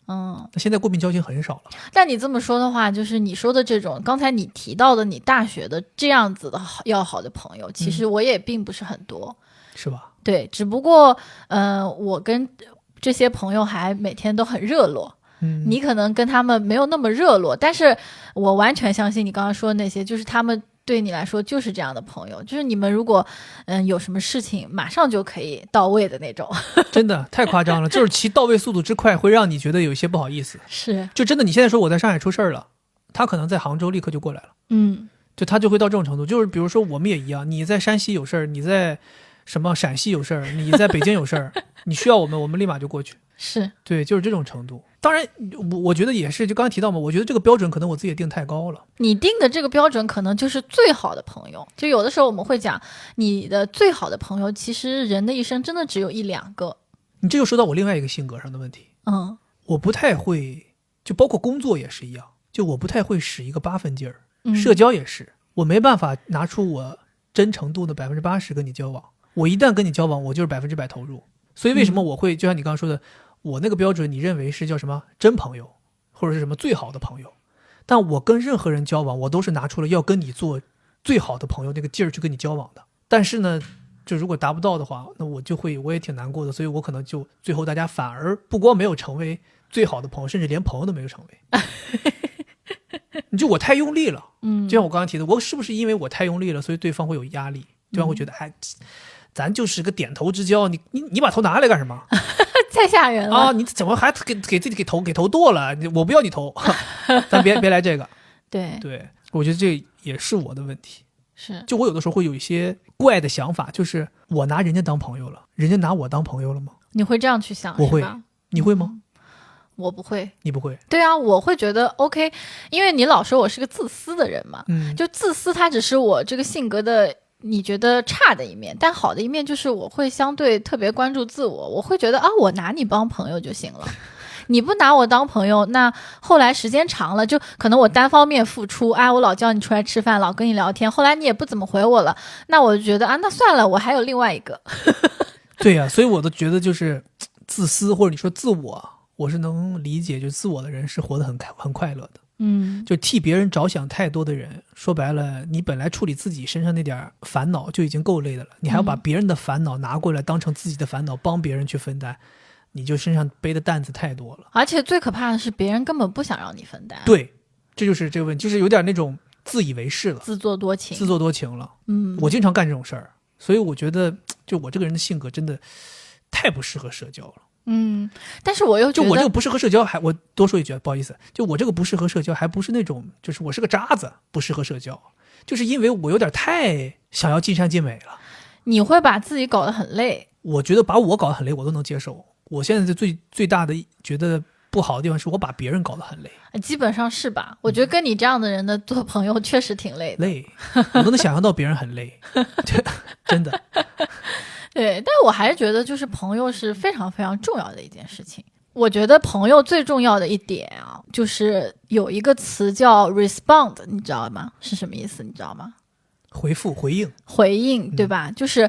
那现在过命交情很少了。但你这么说的话，就是你说的这种刚才你提到的你大学的这样子的要好的朋友，其实我也并不是很多，是吧？对，只不过我跟这些朋友还每天都很热络。你可能跟他们没有那么热络，但是我完全相信你刚刚说的那些，就是他们对你来说就是这样的朋友，就是你们如果有什么事情马上就可以到位的那种。真的太夸张了，就是其到位速度之快会让你觉得有一些不好意思。是，就真的你现在说我在上海出事了，他可能在杭州立刻就过来了。就他就会到这种程度，就是比如说我们也一样，你在山西有事儿，你在什么陕西有事儿，你在北京有事儿，你需要我们立马就过去。是，对，就是这种程度。当然我觉得也是，就刚才提到嘛，我觉得这个标准可能我自己也定太高了。你定的这个标准可能就是最好的朋友，就有的时候我们会讲你的最好的朋友，其实人的一生真的只有一两个。你这就说到我另外一个性格上的问题。我不太会，就包括工作也是一样，就我不太会使一个8分劲儿。社交也是，我没办法拿出我真诚度的80%跟你交往。我一旦跟你交往，我就是100%投入。所以为什么我会就像你刚刚说的，我那个标准你认为是叫什么真朋友或者是什么最好的朋友，但我跟任何人交往，我都是拿出了要跟你做最好的朋友那个劲儿去跟你交往的。但是呢，就如果达不到的话，那我也挺难过的。所以我可能就最后大家反而不光没有成为最好的朋友，甚至连朋友都没有成为。就我太用力了。就像我刚刚提的，我是不是因为我太用力了，所以对方会有压力，对方会觉得哎，咱就是个点头之交，你把头拿来干什么？太吓人了啊！你怎么还给自己给头剁了？我不要你头，咱别来这个。对，我觉得这也是我的问题。是，就我有的时候会有一些怪的想法，就是我拿人家当朋友了，人家拿我当朋友了吗？你会这样去想？我会是吧？你会吗？我不会。你不会？对啊，我会觉得 OK， 因为你老说我是个自私的人嘛，就自私它只是我这个性格的你觉得差的一面，但好的一面就是我会相对特别关注自我，我会觉得啊，我拿你当朋友就行了。你不拿我当朋友，那后来时间长了，就可能我单方面付出，我老叫你出来吃饭，老跟你聊天，后来你也不怎么回我了，那我就觉得啊，那算了，我还有另外一个。对呀，所以我都觉得就是自私，或者你说自我，我是能理解，就自我的人是活得很快乐的。就替别人着想太多的人，说白了，你本来处理自己身上那点烦恼就已经够累的了，你还要把别人的烦恼拿过来当成自己的烦恼，帮别人去分担。你就身上背的担子太多了，而且最可怕的是别人根本不想让你分担。对，这就是这个问题，就是有点那种自以为是了，自作多情了。我经常干这种事儿，所以我觉得就我这个人的性格真的太不适合社交了。但是我又觉得就我这个不适合社交，我多说一句，不好意思，就我这个不适合社交还不是那种就是我是个渣子不适合社交，就是因为我有点太想要尽善尽美了。你会把自己搞得很累。我觉得把我搞得很累我都能接受，我现在最大的觉得不好的地方是我把别人搞得很累。基本上是吧，我觉得跟你这样的人的做朋友确实挺累的。累，我都能想象到别人很累。真的。对，但我还是觉得就是朋友是非常非常重要的一件事情。我觉得朋友最重要的一点啊，就是有一个词叫 respond， 你知道吗？是什么意思？你知道吗？回复回应对吧？就是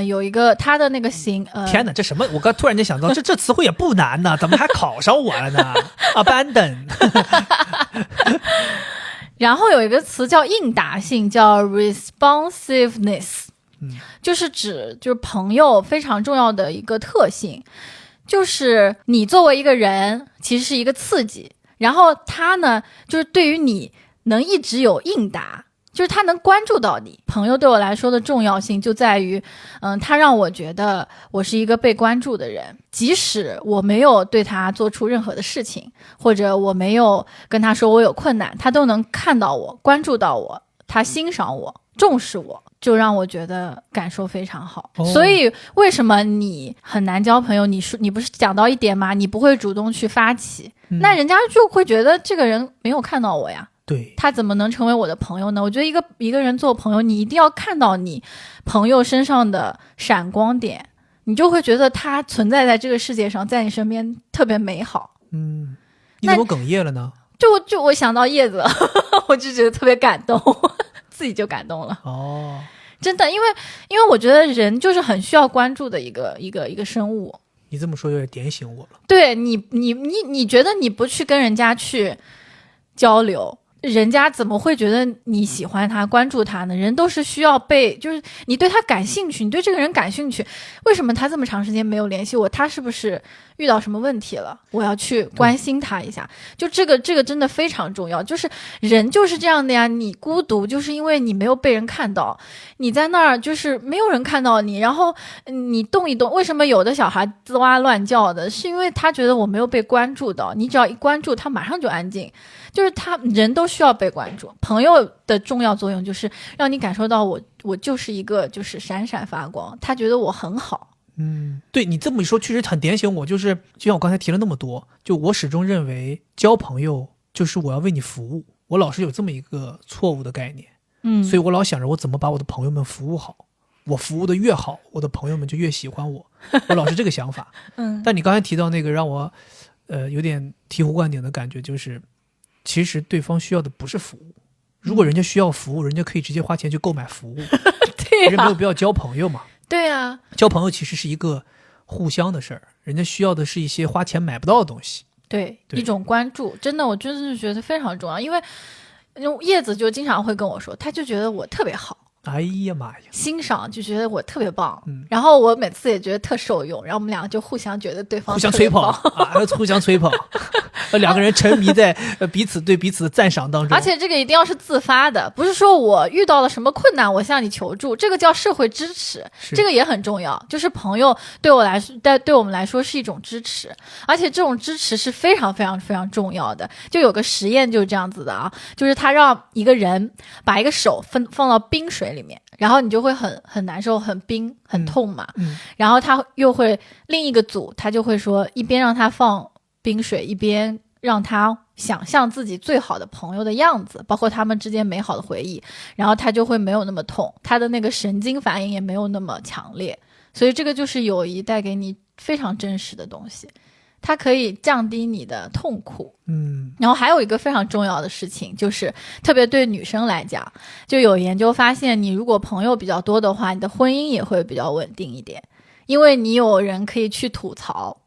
有一个他的那个天哪，这什么？我刚突然间想到，这词汇也不难呢，怎么还考上我了呢？abandon。然后有一个词叫应答性，叫 responsiveness，就是指就是朋友非常重要的一个特性，就是你作为一个人其实是一个刺激，然后他呢就是对于你能一直有应答。就是他能关注到你。朋友对我来说的重要性就在于他让我觉得我是一个被关注的人，即使我没有对他做出任何的事情，或者我没有跟他说我有困难，他都能看到我，关注到我，他欣赏我，重视我，就让我觉得感受非常好。所以为什么你很难交朋友，你不是讲到一点吗？你不会主动去发起，那人家就会觉得这个人没有看到我呀。对，他怎么能成为我的朋友呢？我觉得一个人做朋友，你一定要看到你朋友身上的闪光点，你就会觉得他存在在这个世界上，在你身边特别美好。你怎么哽咽了呢？就我想到叶子我就觉得特别感动，自己就感动了。真的，因为我觉得人就是很需要关注的一个生物。你这么说有点点醒我了。对，你觉得你不去跟人家去交流，人家怎么会觉得你喜欢他关注他呢？人都是需要就是你对他感兴趣，你对这个人感兴趣，为什么他这么长时间没有联系我？他是不是遇到什么问题了？我要去关心他一下。就这个真的非常重要。就是人就是这样的呀，你孤独就是因为你没有被人看到，你在那儿就是没有人看到你，然后你动一动。为什么有的小孩吱哇乱叫的？是因为他觉得我没有被关注到，你只要一关注他马上就安静。就是人都需要被关注，朋友的重要作用就是让你感受到我就是一个就是闪闪发光，他觉得我很好。对，你这么一说确实很点醒我，就像我刚才提了那么多，就我始终认为交朋友就是我要为你服务，我老是有这么一个错误的概念。所以我老想着我怎么把我的朋友们服务好，我服务的越好，我的朋友们就越喜欢我，我老是这个想法。但你刚才提到那个让我有点醍醐灌顶的感觉，就是其实对方需要的不是服务，如果人家需要服务，人家可以直接花钱去购买服务。对人没有必要交朋友嘛。对啊，交朋友其实是一个互相的事儿，人家需要的是一些花钱买不到的东西。对，一种关注，真的，我真的是觉得非常重要。因为叶子就经常会跟我说，他就觉得我特别好。哎呀妈呀，欣赏，就觉得我特别棒。然后我每次也觉得特受用，然后我们两个就互相觉得对方互相吹捧互相吹捧。两个人沉迷在彼此对彼此的赞赏当中。而且这个一定要是自发的，不是说我遇到了什么困难我向你求助，这个叫社会支持，这个也很重要。就是朋友对我们来说是一种支持，而且这种支持是非常非常非常重要的。就有个实验就是这样子的啊，就是他让一个人把一个手放到冰水里面，然后你就会很难受，很冰很痛嘛，然后他又会另一个组他就会说一边让他放冰水，一边让他想象自己最好的朋友的样子，包括他们之间美好的回忆，然后他就会没有那么痛，他的那个神经反应也没有那么强烈。所以这个就是友谊带给你非常真实的东西，它可以降低你的痛苦。然后还有一个非常重要的事情，就是特别对女生来讲，就有研究发现，你如果朋友比较多的话，你的婚姻也会比较稳定一点，因为你有人可以去吐槽。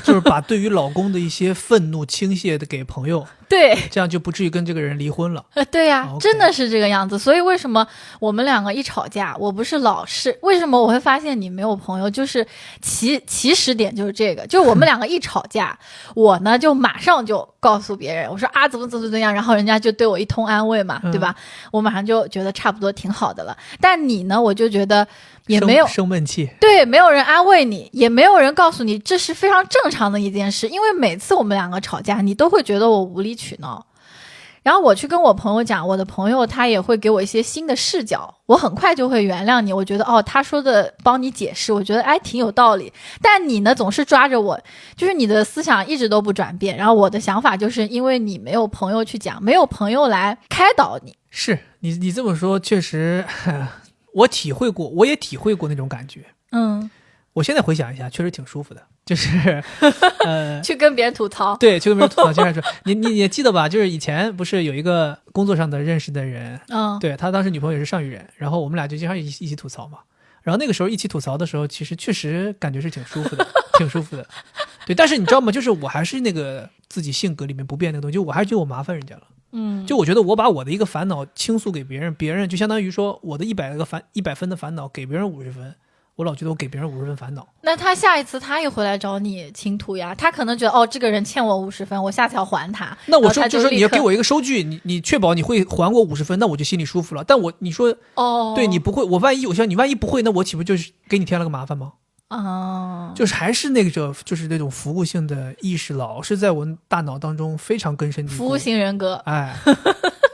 就是把对于老公的一些愤怒倾泻的给朋友，对，这样就不至于跟这个人离婚了。对呀，真的是这个样子。所以为什么我们两个一吵架，我不是老是为什么我会发现你没有朋友，就是起始点就是这个，就是我们两个一吵架，我呢就马上就告诉别人，我说啊怎么样，然后人家就对我一通安慰嘛，对吧？我马上就觉得差不多挺好的了。但你呢，我就觉得也没有生闷气，对，没有人安慰你，也没有人告诉你这是非常正常的一件事，因为每次我们两个吵架，你都会觉得我无理取闹。然后我去跟我朋友讲，我的朋友他也会给我一些新的视角，我很快就会原谅你，我觉得他说的帮你解释，我觉得挺有道理。但你呢总是抓着我，就是你的思想一直都不转变，然后我的想法就是因为你没有朋友去讲，没有朋友来开导你。是你这么说确实我体会过，我也体会过那种感觉。我现在回想一下确实挺舒服的，就是去跟别人吐槽。对，去跟别人吐槽。经常说你也记得吧，就是以前不是有一个工作上的认识的人，对，他当时女朋友也是上虞人，然后我们俩就经常一起吐槽嘛。然后那个时候一起吐槽的时候，其实确实感觉是挺舒服的挺舒服的。对，但是你知道吗，就是我还是那个自己性格里面不变那个东西，就我还是觉得我麻烦人家了。就我觉得我把我的一个烦恼倾诉给别人，别人就相当于说我的100分的烦恼给别人50分，我老觉得我给别人50分烦恼。那他下一次他也会来找你倾吐呀，他可能觉得这个人欠我50分，我下次要还他。那我说就是你要给我一个收据，你确保你会还我50分，那我就心里舒服了。但你说对你不会，我你万一不会，那我岂不就是给你添了个麻烦吗？就是还是就是那种服务性的意识老是在我大脑当中非常根深蒂固。服务型人格，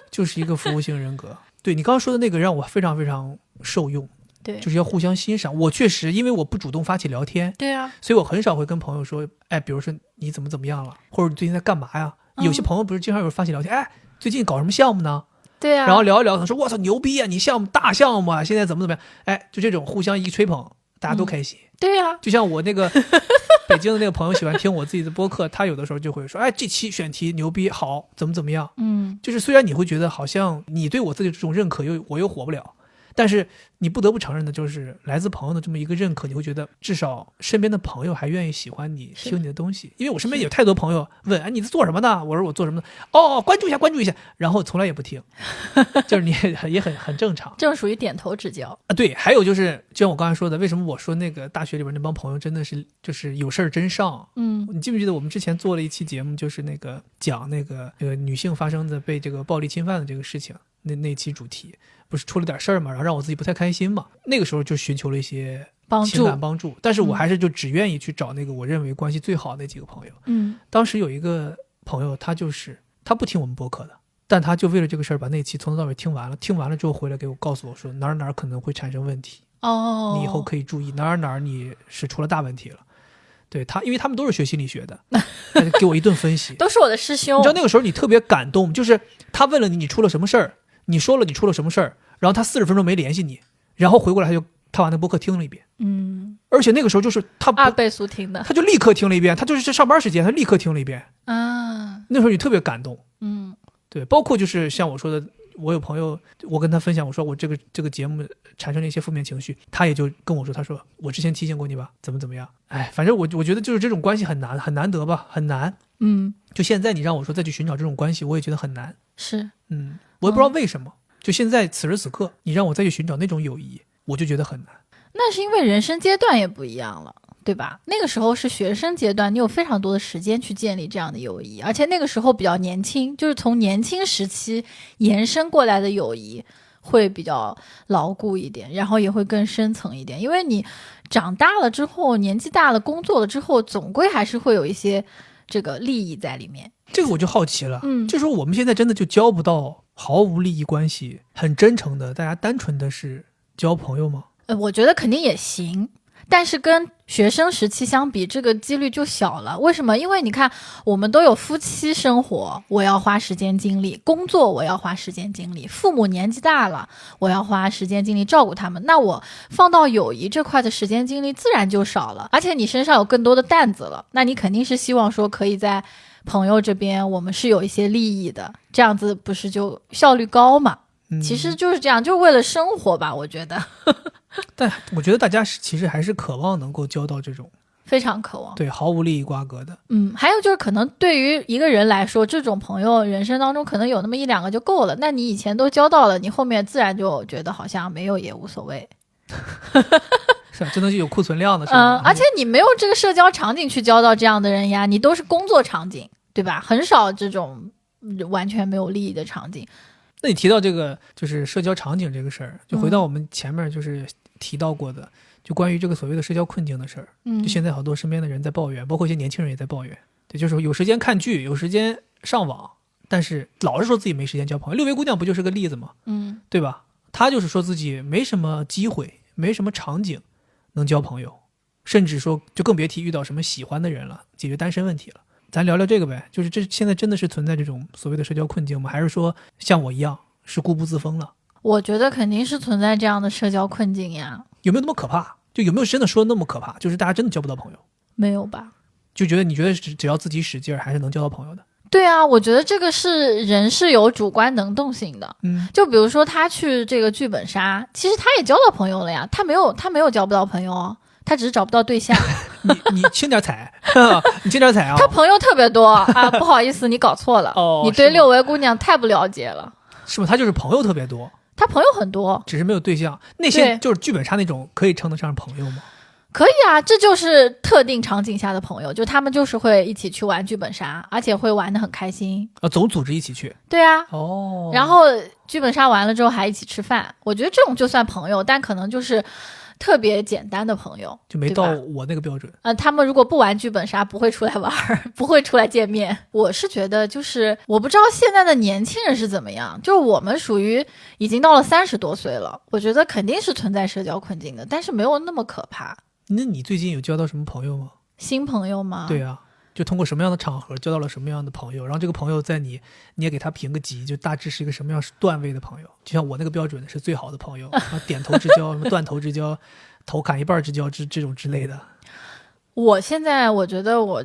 就是一个服务型人格。对，你刚刚说的那个让我非常非常受用。对，就是要互相欣赏。我确实因为我不主动发起聊天，对啊，所以我很少会跟朋友说，比如说你怎么样了，或者你最近在干嘛呀？有些朋友不是经常有人发起聊天，最近搞什么项目呢？对啊，然后聊一聊，他说我操牛逼啊，你大项目啊，现在怎么样？就这种互相一吹捧，大家都开心。对啊，就像我那个北京的那个朋友喜欢听我自己的播客，他有的时候就会说，这期选题牛逼，好，怎么样？就是虽然你会觉得好像你对我自己这种认可我又火不了。但是你不得不承认的就是来自朋友的这么一个认可，你会觉得至少身边的朋友还愿意喜欢你听你的东西。因为我身边有太多朋友问你在做什么呢，我说我做什么呢，关注一下，然后从来也不听就是你也很正常，这种属于点头之交对，还有就是就像我刚才说的，为什么我说那个大学里边那帮朋友真的是就是有事真上。你记不记得我们之前做了一期节目，就是那个讲那个女性发生的被这个暴力侵犯的这个事情，那期主题不是出了点事儿嘛，然后让我自己不太开心嘛。那个时候就寻求了一些情感帮助，但是我还是就只愿意去找那个我认为关系最好的那几个朋友。当时有一个朋友，他不听我们播客的，但他就为了这个事儿把那期从头到尾听完了。听完了之后回来告诉我说哪儿可能会产生问题，你以后可以注意哪儿你是出了大问题了。对他，因为他们都是学心理学的，他就给我一顿分析，都是我的师兄。你知道那个时候你特别感动，就是他问了你出了什么事儿，你说了你出了什么事儿，然后他40分钟没联系你，然后回过来他把那播客听了一遍。而且那个时候就是他2倍速听的，他就立刻听了一遍，他就是在上班时间他立刻听了一遍那时候你特别感动。对，包括就是像我说的，我有朋友，我跟他分享，我说我这个节目产生了一些负面情绪，他也就跟我说，他说我之前提醒过你吧，怎么样。反正我觉得就是这种关系很难得吧，很难。就现在你让我说再去寻找这种关系，我也觉得很难。是，我也不知道为什么，就现在此时此刻，你让我再去寻找那种友谊，我就觉得很难。那是因为人生阶段也不一样了。对吧？那个时候是学生阶段，你有非常多的时间去建立这样的友谊，而且那个时候比较年轻，就是从年轻时期延伸过来的友谊会比较牢固一点，然后也会更深层一点。因为你长大了之后，年纪大了，工作了之后，总归还是会有一些这个利益在里面。这个我就好奇了，就说我们现在真的就交不到毫无利益关系、很真诚的，大家单纯的是交朋友吗？我觉得肯定也行，但是跟学生时期相比，这个几率就小了。为什么？因为你看，我们都有夫妻生活，我要花时间精力；工作我要花时间精力；父母年纪大了，我要花时间精力照顾他们。那我放到友谊这块的时间精力自然就少了，而且你身上有更多的担子了，那你肯定是希望说可以在朋友这边我们是有一些利益的，这样子不是就效率高嘛？其实就是这样，就是为了生活吧，我觉得。但我觉得大家其实还是渴望能够交到这种非常渴望，对，毫无利益瓜葛的。还有就是可能对于一个人来说，这种朋友人生当中可能有那么一两个就够了。那你以前都交到了，你后面自然就觉得好像没有也无所谓。是啊，这东西有库存量的是吧？而且你没有这个社交场景去交到这样的人呀，你都是工作场景，对吧？很少这种完全没有利益的场景。那你提到这个就是社交场景这个事儿，就回到我们前面就是提到过的，就关于这个所谓的社交困境的事儿。就现在好多身边的人在抱怨，包括一些年轻人也在抱怨，对，就是有时间看剧，有时间上网，但是老是说自己没时间交朋友。六维姑娘不就是个例子吗？对吧？她就是说自己没什么机会，没什么场景能交朋友，甚至说就更别提遇到什么喜欢的人了，解决单身问题了。咱聊聊这个呗，就是这现在真的是存在这种所谓的社交困境吗？还是说像我一样是固步自封了？我觉得肯定是存在这样的社交困境呀。有没有那么可怕？就有没有真的说那么可怕？就是大家真的交不到朋友？没有吧？就你觉得只要自己使劲还是能交到朋友的？对啊，我觉得这个是人是有主观能动性的。就比如说他去这个剧本杀，其实他也交到朋友了呀，他没有交不到朋友哦，他只是找不到对象。你轻点踩，你轻点踩啊！他朋友特别多啊，不好意思，你搞错了。你对六维姑娘太不了解了。是吗？他就是朋友特别多，他朋友很多，只是没有对象。那些就是剧本杀那种，可以称得上朋友吗？可以啊，这就是特定场景下的朋友，就他们就是会一起去玩剧本杀，而且会玩得很开心。总组织一起去。对啊。然后剧本杀完了之后还一起吃饭，我觉得这种就算朋友，但可能就是特别简单的朋友，就没到我那个标准。他们如果不玩剧本杀，不会出来玩，不会出来见面。我是觉得就是我不知道现在的年轻人是怎么样，就是我们属于已经到了30多岁了，我觉得肯定是存在社交困境的，但是没有那么可怕。那你最近有交到什么朋友吗？新朋友吗？对啊，就通过什么样的场合交到了什么样的朋友，然后这个朋友在你也给他评个级，就大致是一个什么样段位的朋友。就像我那个标准是最好的朋友，点头之交，什么断头之交，头砍一半之交，这种之类的。我现在我觉得我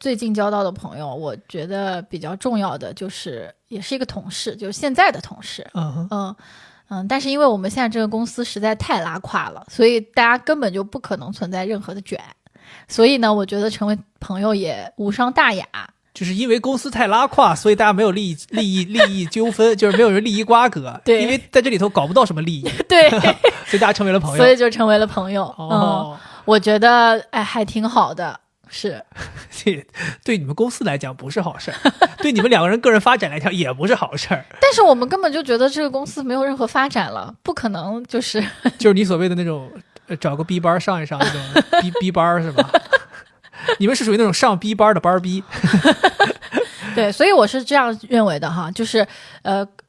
最近交到的朋友，我觉得比较重要的就是也是一个同事，就是现在的同事。但是因为我们现在这个公司实在太拉胯了，所以大家根本就不可能存在任何的卷，所以呢，我觉得成为朋友也无伤大雅。就是因为公司太拉胯，所以大家没有利益纠纷，就是没有人利益瓜葛。对，因为在这里头搞不到什么利益。对，所以大家成为了朋友。所以就成为了朋友。我觉得还挺好的。是，对你们公司来讲不是好事儿，对你们两个人个人发展来讲也不是好事儿。但是我们根本就觉得这个公司没有任何发展了，不可能就是你所谓的那种找个 B 班上一上那种 B 班是吧？你们是属于那种上 B 班的班逼。对，所以我是这样认为的哈，就是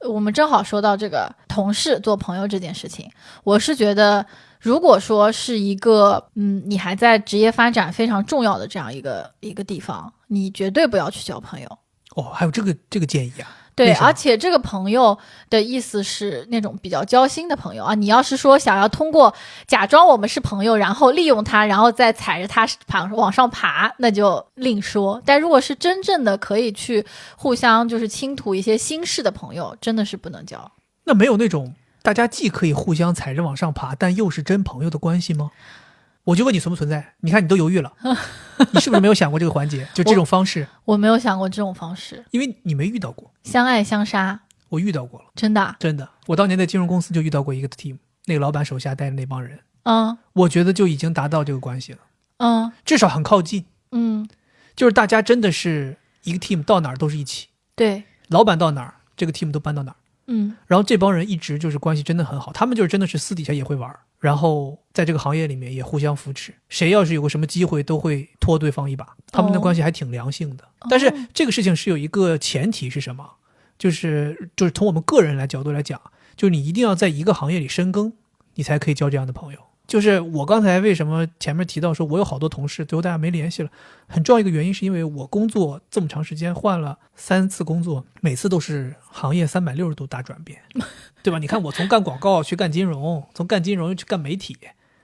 我们正好说到这个同事做朋友这件事情，我是觉得如果说是一个你还在职业发展非常重要的这样一个地方，你绝对不要去交朋友。还有这个建议啊？对，而且这个朋友的意思是那种比较交心的朋友啊。你要是说想要通过假装我们是朋友，然后利用他，然后再踩着他往上爬，那就另说。但如果是真正的可以去互相就是倾吐一些心事的朋友，真的是不能交。那没有那种大家既可以互相踩着往上爬，但又是真朋友的关系吗？我就问你存不存在？你看你都犹豫了，你是不是没有想过这个环节？就这种方式，我没有想过这种方式，因为你没遇到过。相爱相杀，我遇到过了，真的，真的。我当年在金融公司就遇到过一个 team， 那个老板手下带的那帮人，嗯，我觉得就已经达到这个关系了。至少很靠近，就是大家真的是一个 team， 到哪儿都是一起，对，老板到哪儿，这个 team 都搬到哪儿，然后这帮人一直就是关系真的很好，他们就是真的是私底下也会玩，然后在这个行业里面也互相扶持，谁要是有个什么机会都会拖对方一把，他们的关系还挺良性的。但是这个事情是有一个前提是什么？就是从我们个人角度来讲，就是你一定要在一个行业里深耕，你才可以交这样的朋友。就是我刚才为什么前面提到说我有好多同事最后大家没联系了，很重要一个原因是因为我工作这么长时间换了3次工作，每次都是行业360度大转变，对吧？你看我从干广告去干金融，从干金融又去干媒体，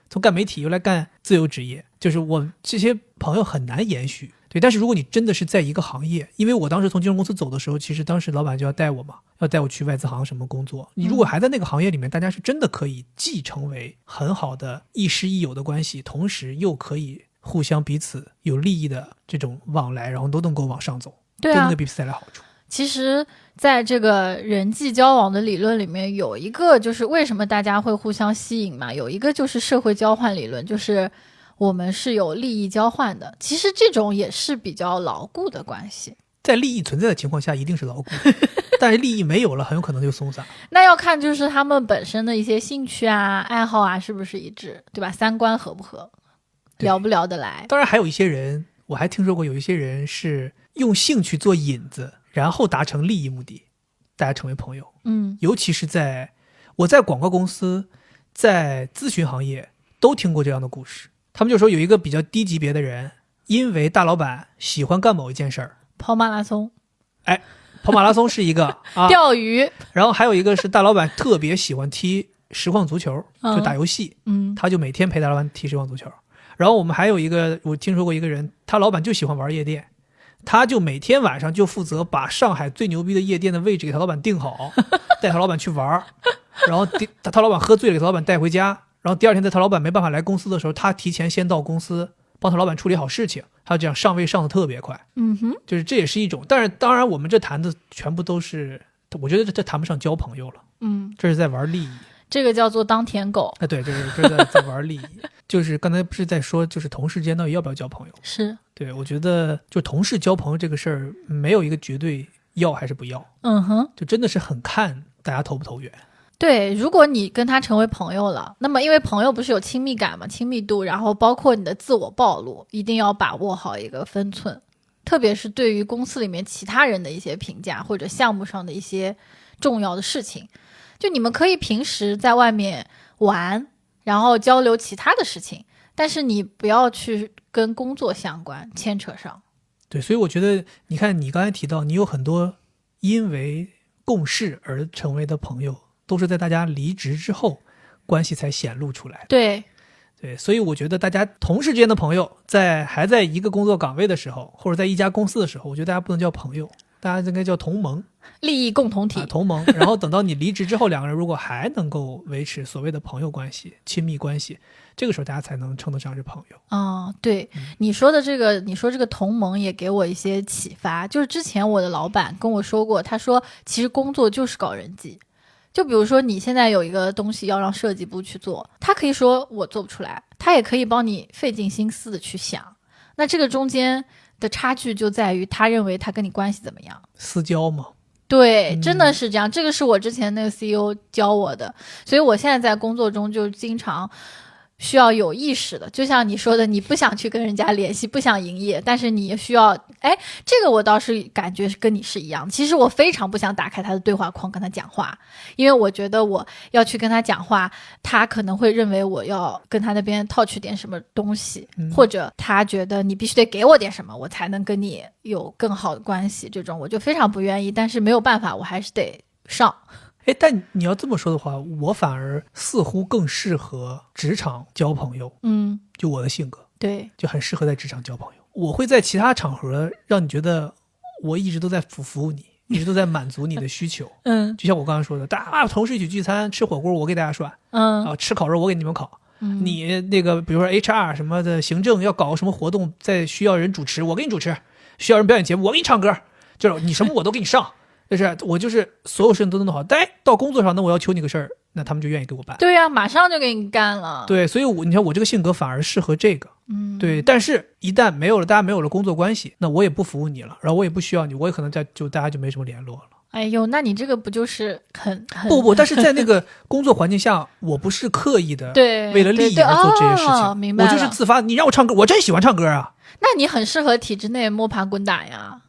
从干媒体又来干自由职业，就是我这些朋友很难延续。对，但是如果你真的是在一个行业，因为我当时从金融公司走的时候，其实当时老板就要带我嘛，要带我去外资行什么工作。你如果还在那个行业里面，大家是真的可以既成为很好的亦师亦友的关系，同时又可以互相彼此有利益的这种往来，然后都能够往上走，对啊，都能给彼此带来好处。其实在这个人际交往的理论里面，有一个就是为什么大家会互相吸引嘛，有一个就是社会交换理论，就是我们是有利益交换的。其实这种也是比较牢固的关系，在利益存在的情况下一定是牢固但是利益没有了很有可能就松散。那要看就是他们本身的一些兴趣啊爱好啊是不是一致，对吧？三观合不合，聊不聊得来。当然还有一些人，我还听说过有一些人是用兴趣做引子，然后达成利益目的，大家成为朋友。尤其是我在广告公司，在咨询行业都听过这样的故事。他们就说有一个比较低级别的人，因为大老板喜欢干某一件事儿，跑马拉松。跑马拉松是一个钓鱼，然后还有一个是大老板特别喜欢踢实况足球，就打游戏，他就每天陪大老板踢实况足球。然后我们还有一个，我听说过一个人，他老板就喜欢玩夜店，他就每天晚上就负责把上海最牛逼的夜店的位置给他老板定好，带他老板去玩，然后他老板喝醉了给他老板带回家，然后第二天在他老板没办法来公司的时候，他提前先到公司帮他老板处理好事情，他这样上位上的特别快。就是这也是一种，但是当然我们这谈的全部都是，我觉得这谈不上交朋友了，这是在玩利益，这个叫做当舔狗。对，这是在玩利益。就是刚才不是在说，就是同事间到底要不要交朋友？是，对，我觉得就同事交朋友这个事儿，没有一个绝对要还是不要，就真的是很看大家投不投缘。对，如果你跟他成为朋友了，那么因为朋友不是有亲密感嘛，亲密度，然后包括你的自我暴露，一定要把握好一个分寸，特别是对于公司里面其他人的一些评价或者项目上的一些重要的事情，就你们可以平时在外面玩，然后交流其他的事情，但是你不要去跟工作相关牵扯上。对，所以我觉得你看你刚才提到你有很多因为共事而成为的朋友，都是在大家离职之后关系才显露出来的。对，所以我觉得大家同事之间的朋友还在一个工作岗位的时候，或者在一家公司的时候，我觉得大家不能叫朋友，大家应该叫同盟，利益共同体，同盟。然后等到你离职之后，两个人如果还能够维持所谓的朋友关系、亲密关系，这个时候大家才能称得上是朋友。对，你说这个同盟也给我一些启发。就是之前我的老板跟我说过，他说其实工作就是搞人际。就比如说你现在有一个东西要让设计部去做，他可以说我做不出来，他也可以帮你费尽心思的去想，那这个中间的差距就在于他认为他跟你关系怎么样，私交嘛。对，真的是这样，这个是我之前那个 CEO 教我的，所以我现在在工作中就经常需要有意识的，就像你说的，你不想去跟人家联系，不想营业，但是你需要，这个我倒是感觉跟你是一样。其实我非常不想打开他的对话框跟他讲话，因为我觉得我要去跟他讲话，他可能会认为我要跟他那边套取点什么东西，或者他觉得你必须得给我点什么，我才能跟你有更好的关系，这种我就非常不愿意，但是没有办法，我还是得上。但你要这么说的话，我反而似乎更适合职场交朋友。就我的性格，对，就很适合在职场交朋友。我会在其他场合让你觉得我一直都在服务你，一直都在满足你的需求。就像我刚刚说的，大家同事一起聚餐吃火锅，我给大家涮，吃烤肉我给你们烤。你那个比如说 HR 什么的行政要搞什么活动，在需要人主持，我给你主持；需要人表演节目，我给你唱歌，就是你什么我都给你上。我就是所有事情都能弄好，但到工作上，那我要求你个事儿，那他们就愿意给我办。对呀，马上就给你干了。对，所以你看我这个性格反而适合这个。对，但是一旦大家没有了工作关系，那我也不服务你了，然后我也不需要你，我也可能大家就没什么联络了。哎呦，那你这个不就是很不，但是在那个工作环境下，我不是刻意的对为了利益而做这些事情，明白了，我就是自发。你让我唱歌，我真喜欢唱歌啊。那你很适合体制内摸爬滚打呀。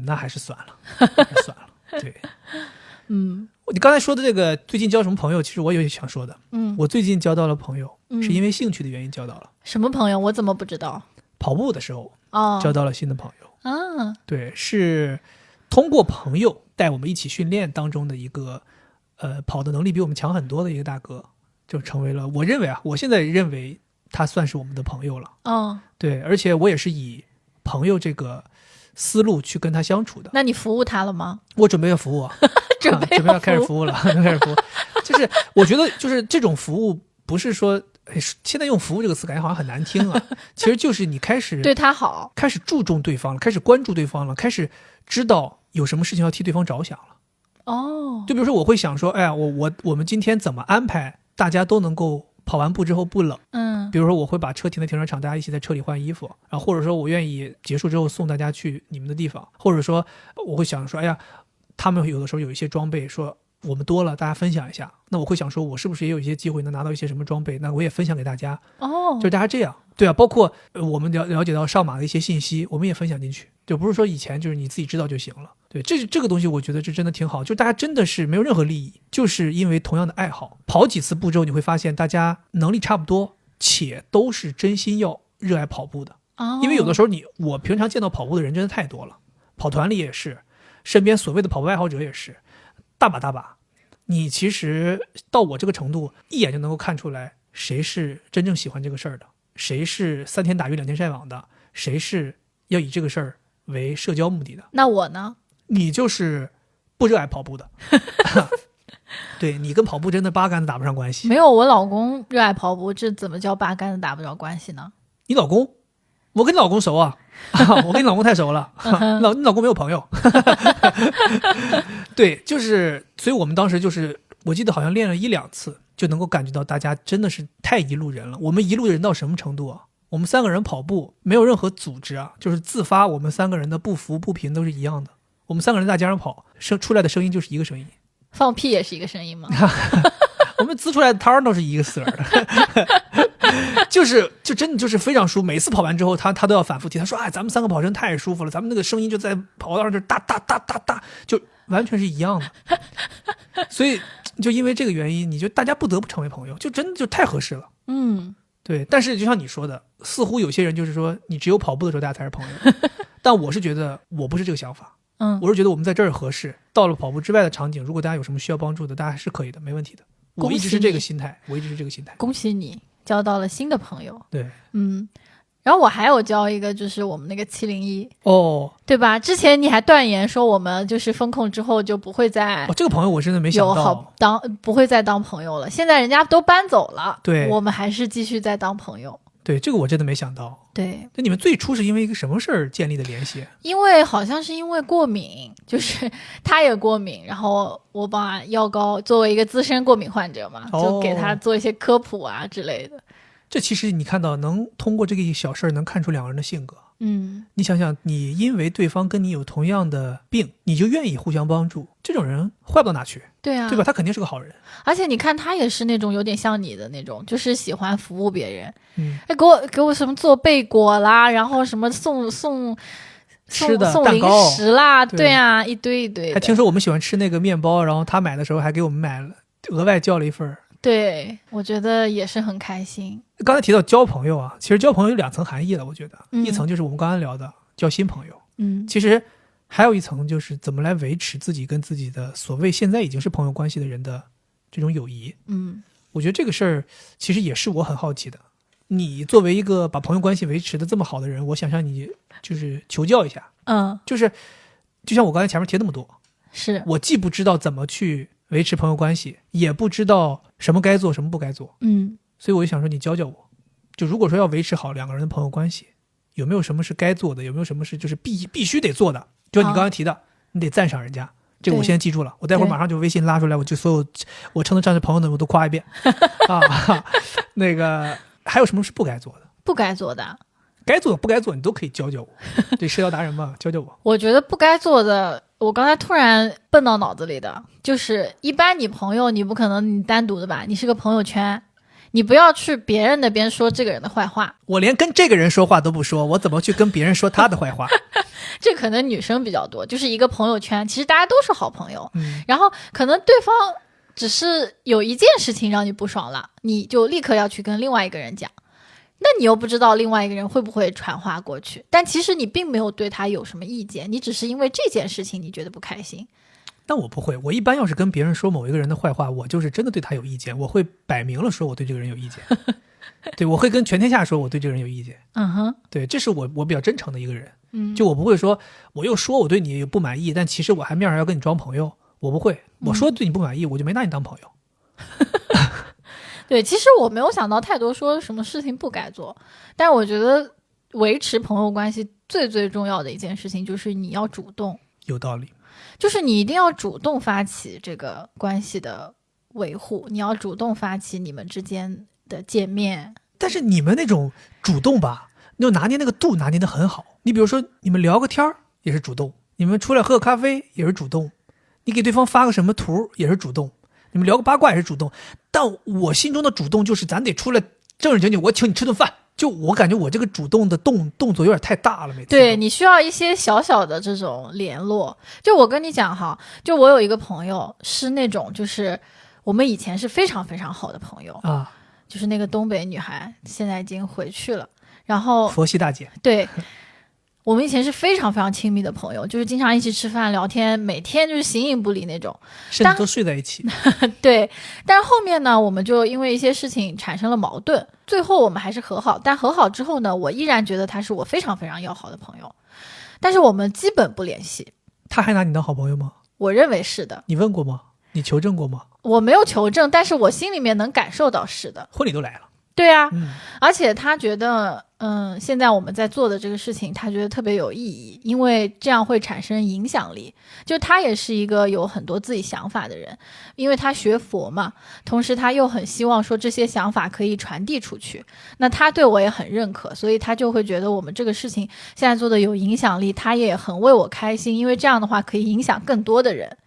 那还是算了，算了。对，你刚才说的这个最近交什么朋友，其实我有想说的。我最近交到了朋友，是因为兴趣的原因交到了。什么朋友？我怎么不知道？跑步的时候交到了新的朋友。对，是通过朋友带我们一起训练当中的一个跑的能力比我们强很多的一个大哥，就成为了我现在认为他算是我们的朋友了。对，而且我也是以朋友这个思路去跟他相处的。那你服务他了吗？我准备要服务准备要开始服务了开始服务。就是我觉得就是这种服务不是说现在用服务这个词感觉好像很难听啊，其实就是你开始对他好，开始注重对方了，开始关注对方了，开始知道有什么事情要替对方着想了。就比如说我会想说，哎呀，我们今天怎么安排大家都能够跑完步之后不冷。比如说我会把车停在停车场，大家一起在车里换衣服，然后或者说我愿意结束之后送大家去你们的地方，或者说我会想说，哎呀，他们有的时候有一些装备说我们多了大家分享一下，那我会想说我是不是也有一些机会能拿到一些什么装备，那我也分享给大家。就是大家这样。对啊，包括我们了解到上马的一些信息，我们也分享进去，就不是说以前就是你自己知道就行了。对，这个东西我觉得这真的挺好，就大家真的是没有任何利益，就是因为同样的爱好，跑几次步之后你会发现大家能力差不多，且都是真心要热爱跑步的。因为有的时候我平常见到跑步的人真的太多了，跑团里也是，身边所谓的跑步爱好者也是大把。你其实到我这个程度，一眼就能够看出来谁是真正喜欢这个事儿的，谁是3天打鱼2天晒网的，谁是要以这个事儿为社交目的的。那我呢？你就是不热爱跑步的。对，你跟跑步真的八竿子打不上关系。没有，我老公热爱跑步，这怎么叫八竿子打不着关系呢？你老公？我跟你老公熟啊。我跟你老公太熟了。你老公没有朋友。对，就是所以我们当时就是我记得好像练了1-2次就能够感觉到大家真的是太一路人了。我们一路人到什么程度啊？我们3个人跑步没有任何组织啊，就是自发，我们3个人的不服不平都是一样的。我们3个人在大街上跑，出来的声音就是一个声音。放屁也是一个声音吗？我们滋出来的汤都是一个色儿的。就真的就是非常舒服。每次跑完之后他都要反复提，他说咱们3个跑真太舒服了，咱们那个声音就在跑道上就哒哒哒哒哒，就完全是一样的。所以就因为这个原因，你就大家不得不成为朋友，就真的就太合适了。对。但是就像你说的，似乎有些人就是说你只有跑步的时候大家才是朋友。但我是觉得我不是这个想法。我是觉得我们在这儿合适，到了跑步之外的场景，如果大家有什么需要帮助的，大家是可以的，没问题的。我一直是这个心态。恭喜你交到了新的朋友。对。然后我还有交一个，就是我们那个701。对吧？之前你还断言说我们就是封控之后就不会再这个朋友我真的没想到不会再当朋友了。现在人家都搬走了，对，我们还是继续再当朋友。对，这个我真的没想到。对，那你们最初是因为一个什么事儿建立的联系？因为好像是因为过敏，就是他也过敏，然后我把药膏作为一个资深过敏患者嘛，就给他做一些科普啊之类的。这其实你看到能通过这个小事儿能看出2个人的性格。你想想，你因为对方跟你有同样的病，你就愿意互相帮助，这种人坏不到哪去。对啊，对吧？他肯定是个好人。而且你看他也是那种有点像你的那种，就是喜欢服务别人。给我什么做贝果啦，然后什么送吃的送零食啦，对啊，一堆一堆的。还听说我们喜欢吃那个面包，然后他买的时候还给我们买了，额外叫了一份。对，我觉得也是很开心。刚才提到交朋友啊，其实交朋友有2层含义了，我觉得。一层就是我们刚才聊的交新朋友。其实还有一层就是怎么来维持自己跟自己的所谓现在已经是朋友关系的人的这种友谊。我觉得这个事儿其实也是我很好奇的。你作为一个把朋友关系维持的这么好的人，我想向你就是求教一下。就像我刚才前面提那么多，是我既不知道怎么去维持朋友关系，也不知道什么该做什么不该做。所以我就想说你教教我，就如果说要维持好2个人的朋友关系，有没有什么是该做的，有没有什么是就是必须得做的，就你刚才提的，你得赞赏人家，这个我先记住了，我待会儿马上就微信拉出来，我就所有我称得上是朋友的我都夸一遍啊。那个还有什么是不该做的？不该做的，该做的不该做你都可以教教我。对，社交达人嘛，教教我。我觉得不该做的，我刚才突然蹦到脑子里的，就是一般你朋友你不可能你单独的吧，你是个朋友圈。你不要去别人那边说这个人的坏话，我连跟这个人说话都不说，我怎么去跟别人说他的坏话？这可能女生比较多，就是一个朋友圈，其实大家都是好朋友，然后可能对方只是有一件事情让你不爽了，你就立刻要去跟另外一个人讲，那你又不知道另外一个人会不会传话过去，但其实你并没有对他有什么意见，你只是因为这件事情你觉得不开心。但我不会，我一般要是跟别人说某一个人的坏话，我就是真的对他有意见，我会摆明了说我对这个人有意见。对，我会跟全天下说我对这个人有意见。对，这是我比较真诚的一个人。就我不会说我又说我对你不满意，但其实我还面上要跟你装朋友，我不会。我说对你不满意，我就没拿你当朋友。对，其实我没有想到太多说什么事情不该做，但我觉得维持朋友关系最重要的一件事情就是你要主动。有道理。就是你一定要主动发起这个关系的维护，你要主动发起你们之间的见面。但是你们那种主动吧，就拿捏那个度拿捏得很好。你比如说你们聊个天也是主动，你们出来喝个咖啡也是主动，你给对方发个什么图也是主动，你们聊个八卦也是主动。但我心中的主动就是咱得出来正儿正经，我请你吃顿饭。就我感觉我这个主动的动作有点太大了，每次。对，你需要一些小小的这种联络。就我跟你讲哈，就我有一个朋友是那种，就是我们以前是非常非常好的朋友啊，就是那个东北女孩，现在已经回去了。然后佛系大姐。对，我们以前是非常非常亲密的朋友，就是经常一起吃饭聊天，每天就是形影不离那种，甚至都睡在一起。对，但是后面呢，我们就因为一些事情产生了矛盾，最后我们还是和好。但和好之后呢，我依然觉得他是我非常非常要好的朋友，但是我们基本不联系。他还拿你当好朋友吗？我认为是的。你问过吗？你求证过吗？我没有求证，但是我心里面能感受到是的。婚礼都来了。对啊，而且他觉得现在我们在做的这个事情他觉得特别有意义，因为这样会产生影响力。就他也是一个有很多自己想法的人，因为他学佛嘛，同时他又很希望说这些想法可以传递出去，那他对我也很认可，所以他就会觉得我们这个事情现在做的有影响力，他也很为我开心，因为这样的话可以影响更多的人。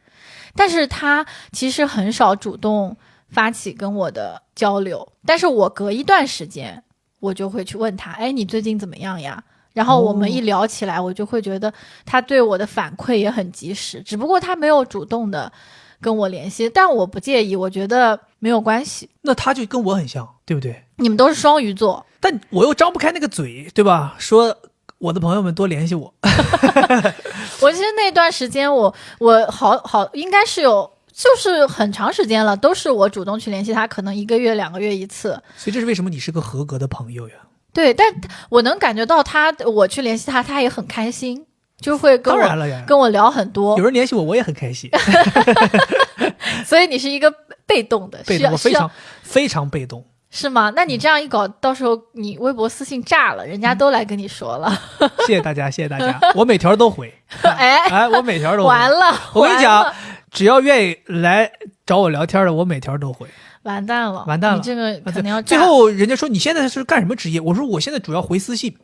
但是他其实很少主动发起跟我的交流，但是我隔一段时间我就会去问他，哎，你最近怎么样呀？然后我们一聊起来，我就会觉得他对我的反馈也很及时，只不过他没有主动的跟我联系，但我不介意，我觉得没有关系。那他就跟我很像，对不对？你们都是双鱼座，但我又张不开那个嘴，对吧？说我的朋友们多联系我。我其实那段时间我好应该是有就是很长时间了，都是我主动去联系他，可能1个月2个月一次。所以这是为什么你是个合格的朋友呀？对，但我能感觉到我去联系他，他也很开心，就会跟我聊很多。有人联系我，我也很开心。所以你是一一个被动的，我非常被动。是吗？那你这样一搞，到时候你微博私信炸了，人家都来跟你说了。谢谢大家，谢谢大家，我每条都回。我每条都回。完了，我跟你讲，只要愿意来找我聊天的，我每条都回。完蛋了，你这个肯定要炸。最后人家说你现在是干什么职业？我说我现在主要回私信，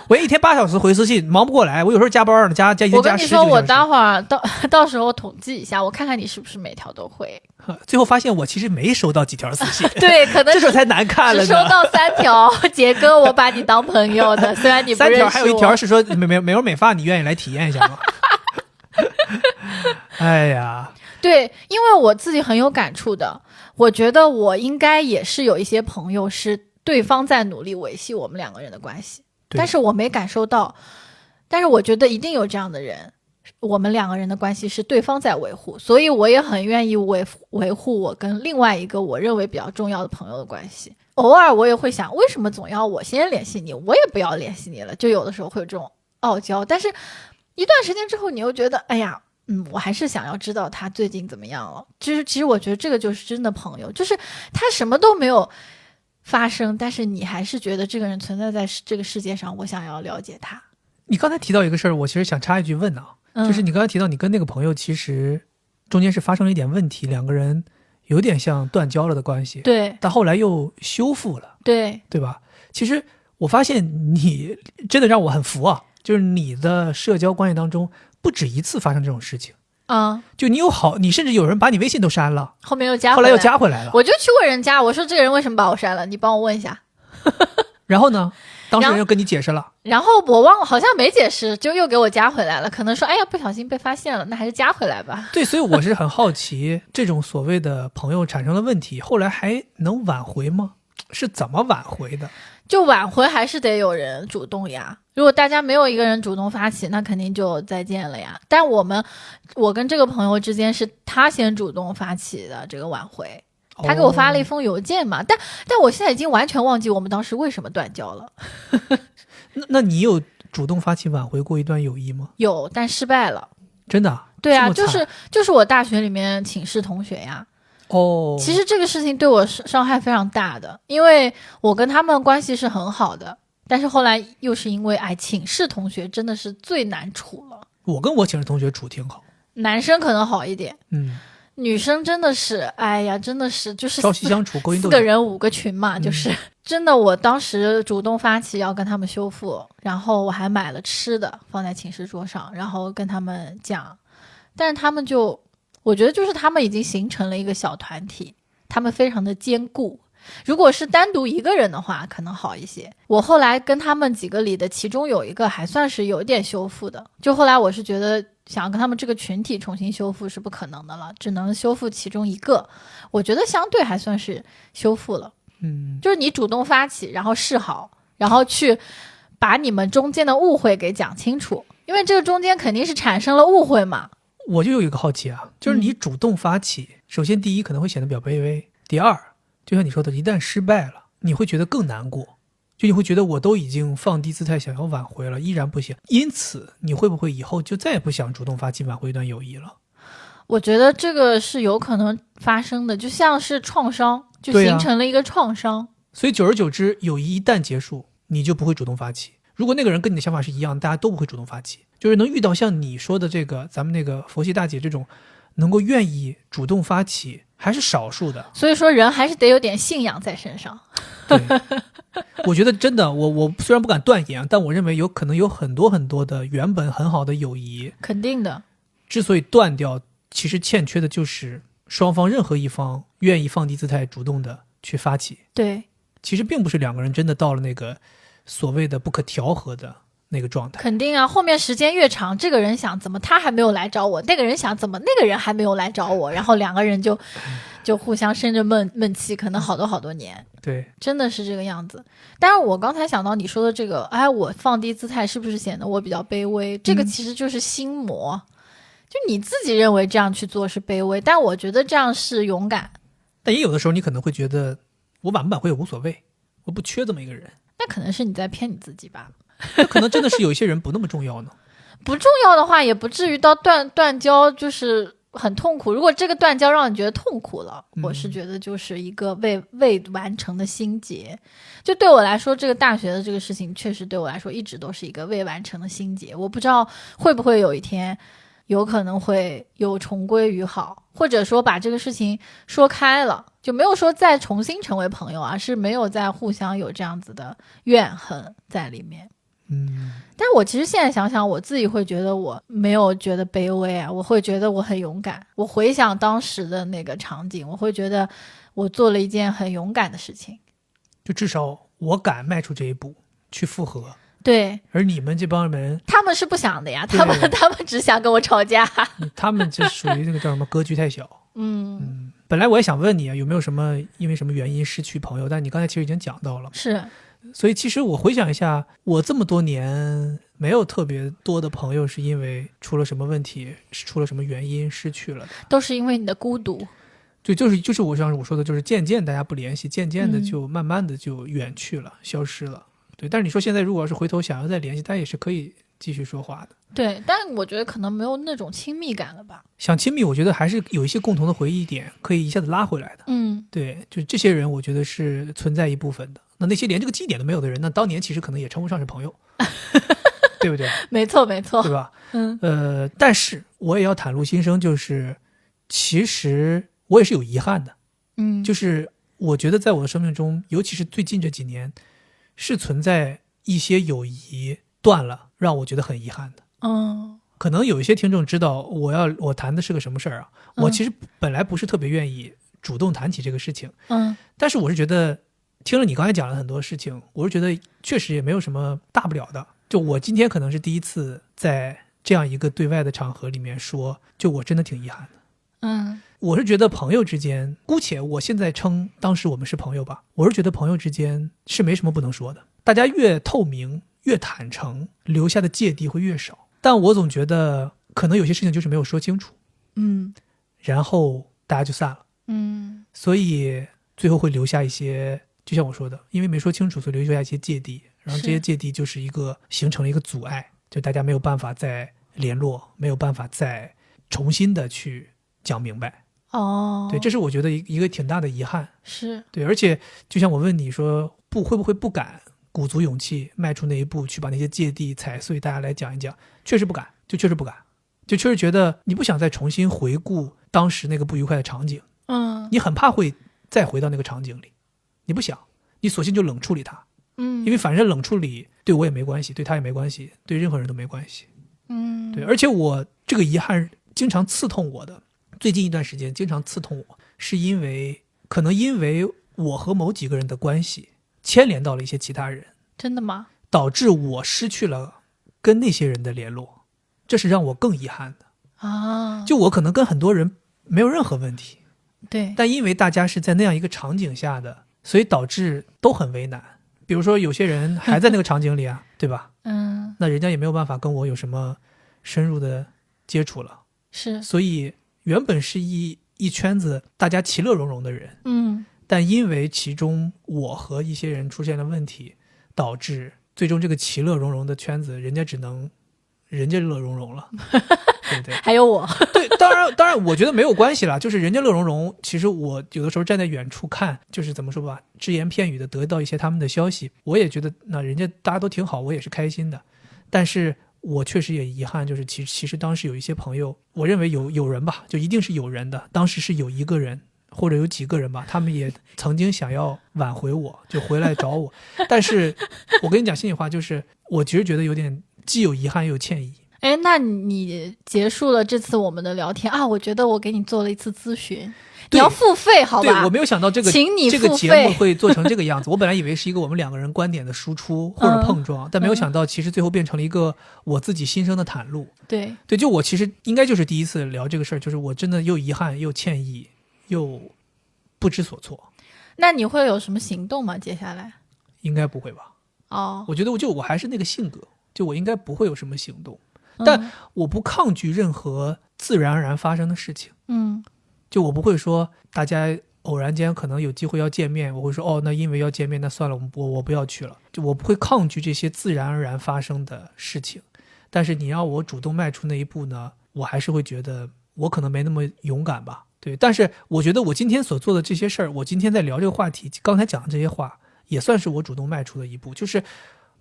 我一天8小时回私信，忙不过来。我有时候加班呢，加一天加10我跟你说，我待会儿到时候统计一下，我看看你是不是每条都回。最后发现我其实没收到几条私信。对，可能这时候才难看了呢。只收到3条，杰哥，我把你当朋友的，虽然你不认识我。3条，还有1条是说美容美发，你愿意来体验一下吗？哎呀，对，因为我自己很有感触的，我觉得我应该也是有一些朋友是对方在努力维系我们2个人的关系，但是我没感受到。但是我觉得一定有这样的人，我们2个人的关系是对方在维护，所以我也很愿意维护我跟另外一个我认为比较重要的朋友的关系。偶尔我也会想，为什么总要我先联系你，我也不要联系你了，就有的时候会有这种傲娇。但是一段时间之后，你又觉得，哎呀，我还是想要知道他最近怎么样了。其实我觉得这个就是真的朋友，就是他什么都没有发生，但是你还是觉得这个人存在在这个世界上，我想要了解他。你刚才提到一个事儿，我其实想插一句问啊，就是你刚才提到你跟那个朋友其实中间是发生了一点问题，两个人有点像断交了的关系，对，但后来又修复了，对吧？其实我发现你真的让我很服啊，就是你的社交关系当中不止一次发生这种事情。就你甚至有人把你微信都删了，后来又加回来了。我就去问人家，我说这个人为什么把我删了？你帮我问一下。然后呢，当事人又跟你解释了。然后我忘了，好像没解释，就又给我加回来了。可能说，哎呀，不小心被发现了，那还是加回来吧。对，所以我是很好奇，这种所谓的朋友产生了问题，后来还能挽回吗？是怎么挽回的？就挽回还是得有人主动呀。如果大家没有一个人主动发起，那肯定就再见了呀。但我跟这个朋友之间是他先主动发起的这个挽回，他给我发了一封邮件嘛。但我现在已经完全忘记我们当时为什么断交了。那你有主动发起挽回过一段友谊吗？有，但失败了。真的？对啊，就是我大学里面寝室同学呀。其实这个事情对我伤害非常大的，因为我跟他们关系是很好的，但是后来又是因为寝室同学真的是最难处了。我跟我寝室同学处挺好，男生可能好一点，女生真的是，哎呀，真的是就是朝夕相处，勾心斗角，4个人5个群嘛，就是真的。我当时主动发起要跟他们修复，然后我还买了吃的放在寝室桌上，然后跟他们讲，但是他们我觉得就是他们已经形成了一个小团体，他们非常的坚固。如果是单独一个人的话可能好一些。我后来跟他们几个里的其中有一个还算是有点修复的，就后来我是觉得想要跟他们这个群体重新修复是不可能的了，只能修复其中一个。我觉得相对还算是修复了。就是你主动发起，然后示好，然后去把你们中间的误会给讲清楚，因为这个中间肯定是产生了误会嘛。我就有一个好奇啊，就是你主动发起，首先第一可能会显得比较卑微，第二就像你说的，一旦失败了你会觉得更难过，就你会觉得我都已经放低姿态想要挽回了依然不行，因此你会不会以后就再也不想主动发起挽回一段友谊了？我觉得这个是有可能发生的，就像是创伤，就形成了一个创伤。所以久而久之，友谊一旦结束你就不会主动发起。如果那个人跟你的想法是一样，大家都不会主动发起。就是能遇到像你说的这个咱们那个佛系大姐这种能够愿意主动发起还是少数的。所以说人还是得有点信仰在身上。对，我觉得真的，我虽然不敢断言，但我认为有可能有很多很多的原本很好的友谊，肯定的，之所以断掉，其实欠缺的就是双方任何一方愿意放低姿态主动的去发起。对，其实并不是两个人真的到了那个所谓的不可调和的那个状态。肯定啊，后面时间越长，这个人想怎么他还没有来找我，那个人想怎么那个人还没有来找我，然后两个人就互相生着闷气，可能好多年。对，真的是这个样子。但是我刚才想到你说的这个，我放低姿态是不是显得我比较卑微？这个其实就是心魔，就你自己认为这样去做是卑微，但我觉得这样是勇敢。但也有的时候你可能会觉得我挽不挽回也无所谓，我不缺这么一个人。那可能是你在骗你自己吧。那可能真的是有一些人不那么重要呢。不重要的话也不至于到断交就是很痛苦。如果这个断交让你觉得痛苦了，我是觉得就是一个未完成的心结。就对我来说，这个大学的这个事情确实对我来说一直都是一个未完成的心结。我不知道会不会有一天有可能会有重归于好，或者说把这个事情说开了，就没有说再重新成为朋友，而是没有再互相有这样子的怨恨在里面。但是我其实现在想想，我自己会觉得我没有觉得卑微啊，我会觉得我很勇敢。我回想当时的那个场景，我会觉得我做了一件很勇敢的事情，就至少我敢迈出这一步去复合。对，而你们这帮人，他们是不想的呀，他们只想跟我吵架。他们就属于那个叫什么格局太小。本来我也想问你啊，有没有什么因为什么原因失去朋友，但你刚才其实已经讲到了。是。所以其实我回想一下，我这么多年没有特别多的朋友是因为出了什么问题，出了什么原因失去了的，都是因为你的孤独。对，就是我像我说的，就是渐渐大家不联系，渐渐的就慢慢的就远去了，消失了。对，但是你说现在如果是回头想要再联系，大家也是可以继续说话的。对，但我觉得可能没有那种亲密感了吧。想亲密，我觉得还是有一些共同的回忆点可以一下子拉回来的。对，就是这些人我觉得是存在一部分的。那些连这个基点都没有的人，那当年其实可能也称不上是朋友。对不对？没错没错，对吧？但是我也要袒露心声，就是其实我也是有遗憾的。就是我觉得在我的生命中，尤其是最近这几年，是存在一些友谊断了，让我觉得很遗憾的。可能有一些听众知道我谈的是个什么事儿啊？我其实本来不是特别愿意主动谈起这个事情。但是我是觉得听了你刚才讲了很多事情，我是觉得确实也没有什么大不了的。就我今天可能是第一次在这样一个对外的场合里面说，就我真的挺遗憾的。我是觉得朋友之间，姑且我现在称当时我们是朋友吧，我是觉得朋友之间是没什么不能说的，大家越透明越坦诚，留下的芥蒂会越少。但我总觉得可能有些事情就是没有说清楚，然后大家就散了，所以最后会留下一些，就像我说的，因为没说清楚，所以留下一些芥蒂，然后这些芥蒂就是形成了一个阻碍，就大家没有办法再联络，没有办法再重新的去讲明白。对，这是我觉得一个挺大的遗憾。是对，而且就像我问你说，会不会不敢鼓足勇气迈出那一步，去把那些芥蒂踩碎，大家来讲一讲？确实不敢，就确实不敢，就确实觉得你不想再重新回顾当时那个不愉快的场景。你很怕会再回到那个场景里，你不想，你索性就冷处理它。因为反正冷处理对我也没关系，对他也没关系，对任何人都没关系。对，而且我这个遗憾经常刺痛我的。最近一段时间经常刺痛我，是可能因为我和某几个人的关系牵连到了一些其他人。真的吗？导致我失去了跟那些人的联络，这是让我更遗憾的。就我可能跟很多人没有任何问题，对，但因为大家是在那样一个场景下的，所以导致都很为难。比如说有些人还在那个场景里啊，对吧？那人家也没有办法跟我有什么深入的接触了。是，所以原本是一圈子大家其乐融融的人，但因为其中我和一些人出现了问题，导致最终这个其乐融融的圈子，人家乐融融了，对不对？还有我，对，当然，我觉得没有关系啦。就是人家乐融融，其实我有的时候站在远处看，就是怎么说吧，只言片语的得到一些他们的消息，我也觉得那人家大家都挺好，我也是开心的。但是我确实也遗憾，就是其实当时有一些朋友，我认为有人吧，就一定是有人的。当时是有一个人或者有几个人吧，他们也曾经想要挽回我，就回来找我。但是我跟你讲心里话，就是我其实觉得有点既有遗憾又有歉意。那你结束了这次我们的聊天啊，我觉得我给你做了一次咨询。你要付费好吧？对，我没有想到请你付费，这个节目会做成这个样子。我本来以为是一个我们两个人观点的输出或者碰撞，但没有想到其实最后变成了一个我自己心声的袒露。对，就我其实应该就是第一次聊这个事儿，就是我真的又遗憾又歉意又不知所措。那你会有什么行动吗？接下来应该不会吧？我觉得我还是那个性格，就我应该不会有什么行动，但我不抗拒任何自然而然发生的事情。就我不会说大家偶然间可能有机会要见面，我会说那因为要见面，那算了，我不要去了。就我不会抗拒这些自然而然发生的事情，但是你让我主动迈出那一步呢，我还是会觉得我可能没那么勇敢吧。对，但是我觉得我今天所做的这些事儿，我今天在聊这个话题，刚才讲的这些话，也算是我主动迈出的一步，就是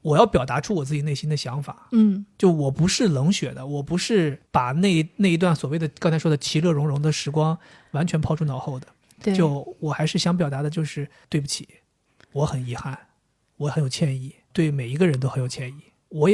我要表达出我自己内心的想法。就我不是冷血的，我不是把那一段所谓的刚才说的其乐融融的时光完全抛诸脑后的。就我还是想表达的就是对不起，我很遗憾，我很有歉意，对每一个人都很有歉意。我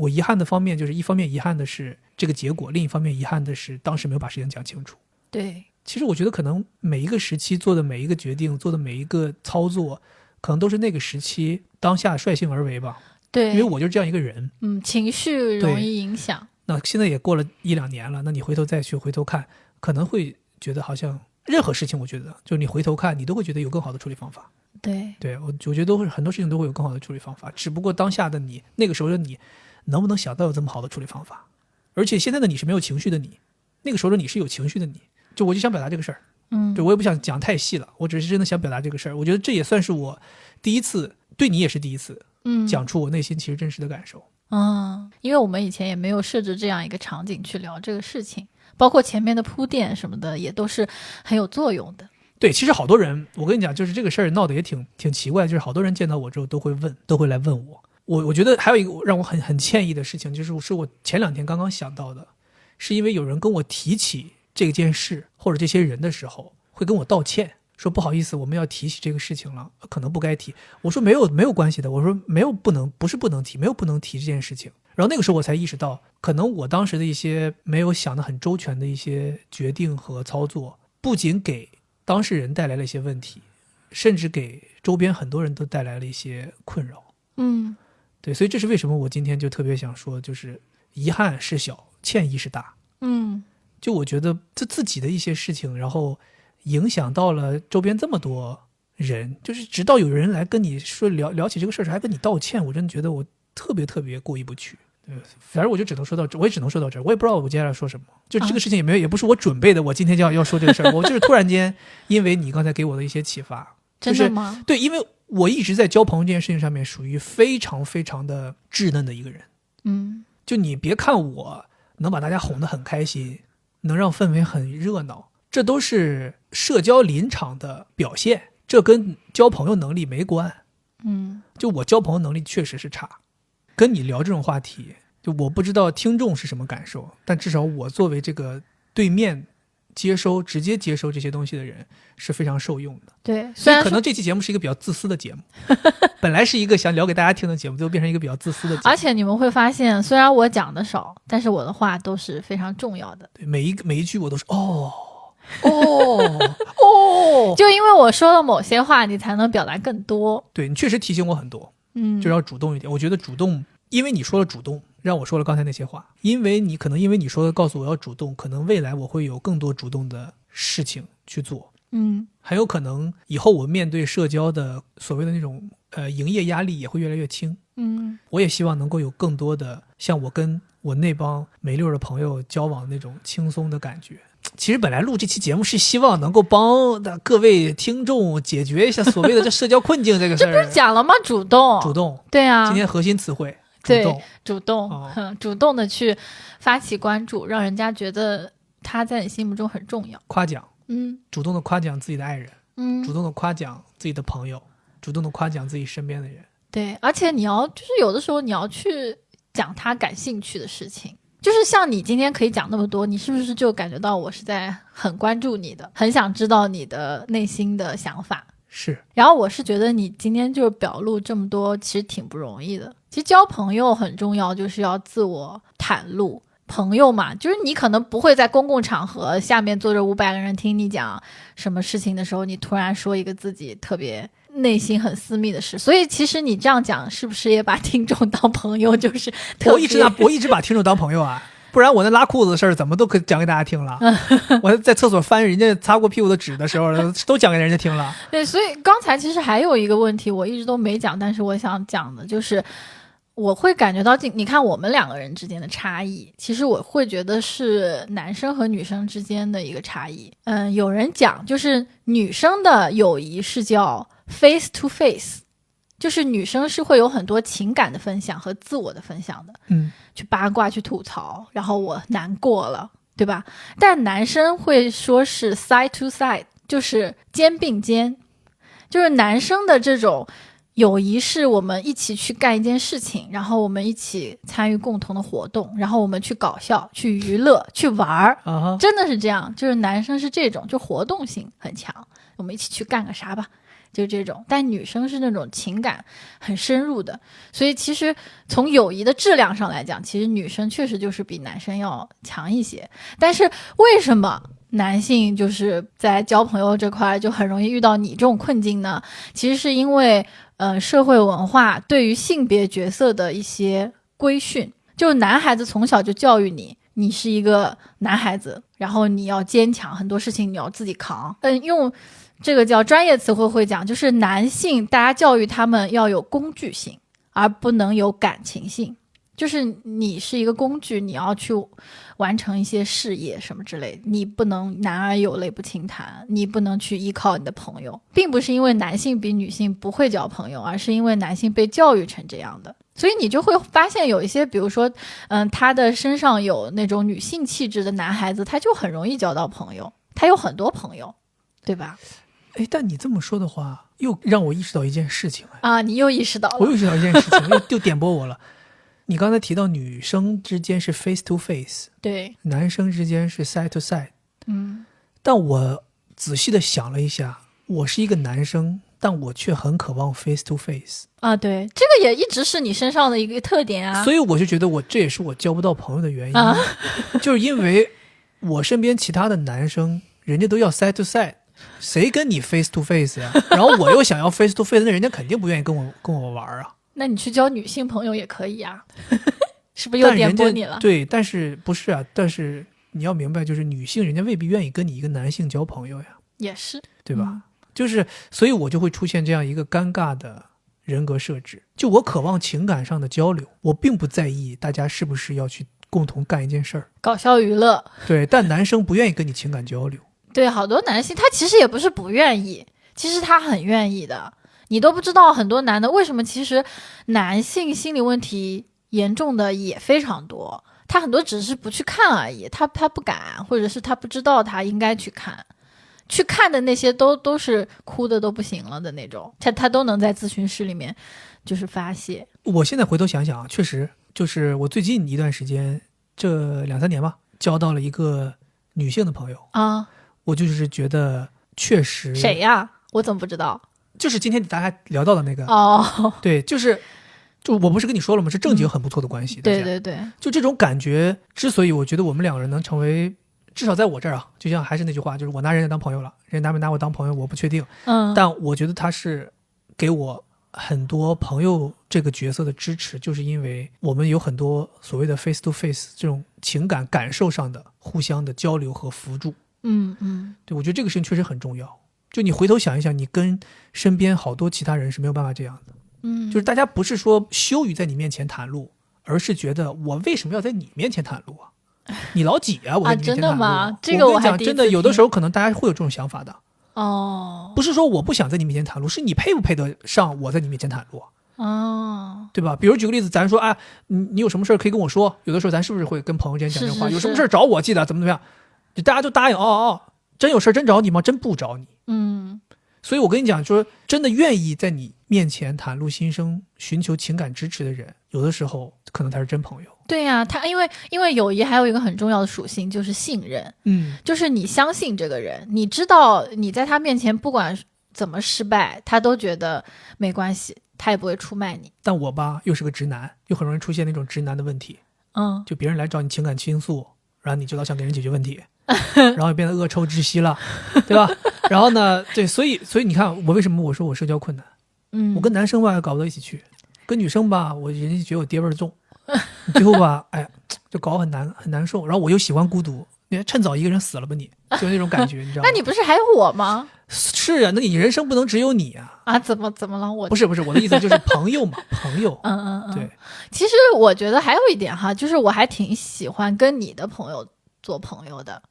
遗憾的方面就是一方面遗憾的是这个结果，另一方面遗憾的是当时没有把事情讲清楚。对，其实我觉得可能每一个时期做的每一个决定，做的每一个操作，可能都是那个时期当下率性而为吧。对，因为我就是这样一个人。情绪容易影响。那现在也过了1-2年了，那你回头看，可能会觉得好像任何事情，我觉得就是你回头看，你都会觉得有更好的处理方法。对，我觉得很多事情都会有更好的处理方法，只不过当下的你，那个时候的你，能不能想到有这么好的处理方法？而且现在的你是没有情绪的你，那个时候的你是有情绪的你。我就想表达这个事儿。对，我也不想讲太细了，我只是真的想表达这个事儿。我觉得这也算是我第一次，对你也是第一次，讲出我内心其实真实的感受。因为我们以前也没有设置这样一个场景去聊这个事情，包括前面的铺垫什么的也都是很有作用的。对，其实好多人，我跟你讲，就是这个事儿闹得也挺奇怪，就是好多人见到我之后都会来问我觉得还有一个让我很歉意的事情，是我前2天刚刚想到的，是因为有人跟我提起这件事或者这些人的时候，会跟我道歉，说不好意思，我们要提起这个事情了，可能不该提。我说没有关系的，我说没有不是不能提，没有不能提这件事情。然后那个时候我才意识到，可能我当时的一些没有想得很周全的一些决定和操作，不仅给当事人带来了一些问题，甚至给周边很多人都带来了一些困扰。对，所以这是为什么我今天就特别想说，就是遗憾是小，歉意是大。就我觉得这自己的一些事情，然后影响到了周边这么多人，就是直到有人来跟你说聊起这个事儿，还跟你道歉，我真的觉得我特别特别过意不去。反正我就只能说到这，我也只能说到这儿，我也不知道我接下来说什么。就这个事情也不是我准备的，我今天就要说这个事儿，我就是突然间，因为你刚才给我的一些启发，真的吗？对，因为我一直在交朋友这件事情上面属于非常非常的稚嫩的一个人。就你别看我能把大家哄得很开心，能让氛围很热闹，这都是社交临场的表现，这跟交朋友能力没关。就我交朋友能力确实是差，跟你聊这种话题，就我不知道听众是什么感受，但至少我作为这个对面直接接收这些东西的人是非常受用的。对，所以可能这期节目是一个比较自私的节目，本来是一个想聊给大家听的节目，最后变成一个比较自私的节目。而且你们会发现，虽然我讲的少，但是我的话都是非常重要的。对，每一句我都是就因为我说了某些话，你才能表达更多。对，你确实提醒我很多，就要主动一点。我觉得主动，因为你说了主动，让我说了刚才那些话，因为你说的告诉我要主动，可能未来我会有更多主动的事情去做。很有可能以后我面对社交的所谓的那种营业压力也会越来越轻。我也希望能够有更多的像我跟我那帮没溜的朋友交往那种轻松的感觉。其实本来录这期节目是希望能够帮各位听众解决一下所谓的这社交困境这个事儿。这不是讲了吗？主动，对啊，今天核心词汇主动的去发起关注，让人家觉得他在你心目中很重要。夸奖，主动的夸奖自己的爱人，主动的夸奖自己的朋友，主动的夸奖自己身边的人。对，而且就是有的时候你要去讲他感兴趣的事情。就是像你今天可以讲那么多，你是不是就感觉到我是在很关注你的，很想知道你的内心的想法？是。然后我是觉得你今天就是表露这么多，其实挺不容易的。其实交朋友很重要，就是要自我袒露。朋友嘛，就是你可能不会在公共场合下面坐着500个人听你讲什么事情的时候，你突然说一个自己特别内心很私密的事，所以其实你这样讲是不是也把听众当朋友？就是我一直把听众当朋友啊，不然我那拉裤子的事儿怎么都可以讲给大家听了。我在厕所翻人家擦过屁股的纸的时候都讲给人家听了。对，所以刚才其实还有一个问题我一直都没讲，但是我想讲的就是我会感觉到你看我们2个人之间的差异，其实我会觉得是男生和女生之间的一个差异。有人讲就是女生的友谊是叫 face to face， 就是女生是会有很多情感的分享和自我的分享的，去八卦去吐槽，然后我难过了，对吧？但男生会说是 side to side， 就是肩并肩，就是男生的这种友谊是我们一起去干一件事情，然后我们一起参与共同的活动，然后我们去搞笑去娱乐去玩真的是这样，就是男生是这种就活动性很强，我们一起去干个啥吧，就是这种。但女生是那种情感很深入的，所以其实从友谊的质量上来讲，其实女生确实就是比男生要强一些。但是为什么男性就是在交朋友这块就很容易遇到你这种困境呢？其实是因为社会文化对于性别角色的一些规训，就是男孩子从小就教育你是一个男孩子，然后你要坚强，很多事情你要自己扛。用这个叫专业词汇会讲，就是男性大家教育他们要有工具性，而不能有感情性。就是你是一个工具，你要去完成一些事业什么之类的，你不能男儿有泪不轻弹，你不能去依靠你的朋友，并不是因为男性比女性不会交朋友，而是因为男性被教育成这样的。所以你就会发现有一些比如说他的身上有那种女性气质的男孩子，他就很容易交到朋友，他有很多朋友，对吧？但你这么说的话，又让我意识到一件事情你又意识到了，我又意识到一件事情，又点拨我了。你刚才提到女生之间是 face to face， 对，男生之间是 side to side，但我仔细的想了一下，我是一个男生，但我却很渴望 face to face 对，这个也一直是你身上的一个特点啊。所以我就觉得这也是我交不到朋友的原因，就是因为我身边其他的男生，人家都要 side to side， 谁跟你 face to face 呀？然后我又想要 face to face， 那人家肯定不愿意跟我玩啊。那你去交女性朋友也可以啊，是不是又点拨你了？对，但是不是啊？但是你要明白，就是女性人家未必愿意跟你一个男性交朋友呀，也是，对吧？就是所以我就会出现这样一个尴尬的人格设置，就我渴望情感上的交流，我并不在意大家是不是要去共同干一件事儿，搞笑娱乐。对，但男生不愿意跟你情感交流。对，好多男性他其实也不是不愿意，其实他很愿意的。你都不知道很多男的为什么，其实男性心理问题严重的也非常多，他很多只是不去看而已，他不敢，或者是他不知道他应该去看，去看的那些都是哭的都不行了的那种，他都能在咨询室里面就是发泄。我现在回头想想，确实就是我最近一段时间，这2-3年吧，交到了一个女性的朋友啊，我就是觉得确实。谁呀？我怎么不知道？就是今天大家聊到的那个对，就我不是跟你说了吗？是正经很不错的关系。对对对，就这种感觉，之所以我觉得我们两个人能成为，至少在我这儿啊，就像还是那句话，就是我拿人家当朋友了，人家拿没拿我当朋友我不确定，但我觉得他是给我很多朋友这个角色的支持，就是因为我们有很多所谓的 face to face 这种情感感受上的互相的交流和辅助。对，我觉得这个事情确实很重要。就你回头想一想，你跟身边好多其他人是没有办法这样的。就是大家不是说羞于在你面前袒露，而是觉得我为什么要在你面前袒露啊？你老几啊？我在你面前袒露。真的吗？这个我还第一次听。真的，有的时候可能大家会有这种想法的。不是说我不想在你面前袒露，是你配不配得上我在你面前袒露啊？对吧？比如举个例子，咱说你有什么事可以跟我说，有的时候咱是不是会跟朋友之间讲这话？有什么事找我，记得怎么样？就大家就答应真有事真找你吗？真不找你。所以我跟你讲说，真的愿意在你面前袒露心声，寻求情感支持的人，有的时候可能才是真朋友。对呀，他因为友谊还有一个很重要的属性，就是信任。就是你相信这个人，你知道你在他面前不管怎么失败，他都觉得没关系，他也不会出卖你。但我吧又是个直男，又很容易出现那种直男的问题。就别人来找你情感倾诉，然后你就老想给人解决问题，然后也变得恶臭窒息了，对吧？然后呢，对，所以你看我为什么我说我社交困难？我跟男生吧搞不到一起去，跟女生吧人家觉得我爹味重，最后吧就搞很难受。然后我又喜欢孤独，你趁早一个人死了吧你，就那种感觉，你知道吗？那你不是还有我吗？是啊，那你人生不能只有你啊！怎么了？我不是我的意思就是朋友嘛，朋友。对。其实我觉得还有一点哈，就是我还挺喜欢跟你的朋友做朋友的。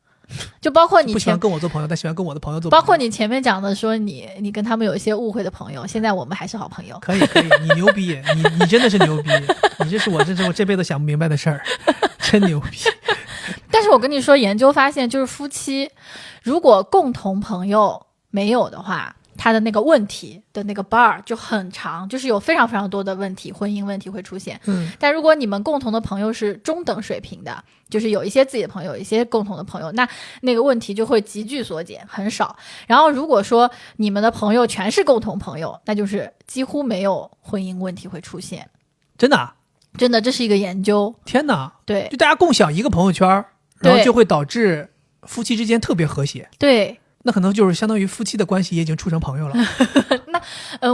就包括你不喜欢跟我做朋友，但喜欢跟我的朋友做朋友。包括你前面讲的说你跟他们有一些误会的朋友，现在我们还是好朋友。可以，你牛逼，你真的是牛逼，你这是我这辈子想不明白的事儿，真牛逼。但是我跟你说，研究发现，就是夫妻如果共同朋友没有的话，他的那个问题的那个 bar 就很长，就是有非常非常多的问题，婚姻问题会出现。但如果你们共同的朋友是中等水平的，就是有一些自己的朋友，有一些共同的朋友，那个问题就会急剧缩减，很少。然后如果说你们的朋友全是共同朋友，那就是几乎没有婚姻问题会出现。真的？真的，这是一个研究。天哪！对，就大家共享一个朋友圈，然后就会导致夫妻之间特别和谐。对。那可能就是相当于夫妻的关系也已经处成朋友了。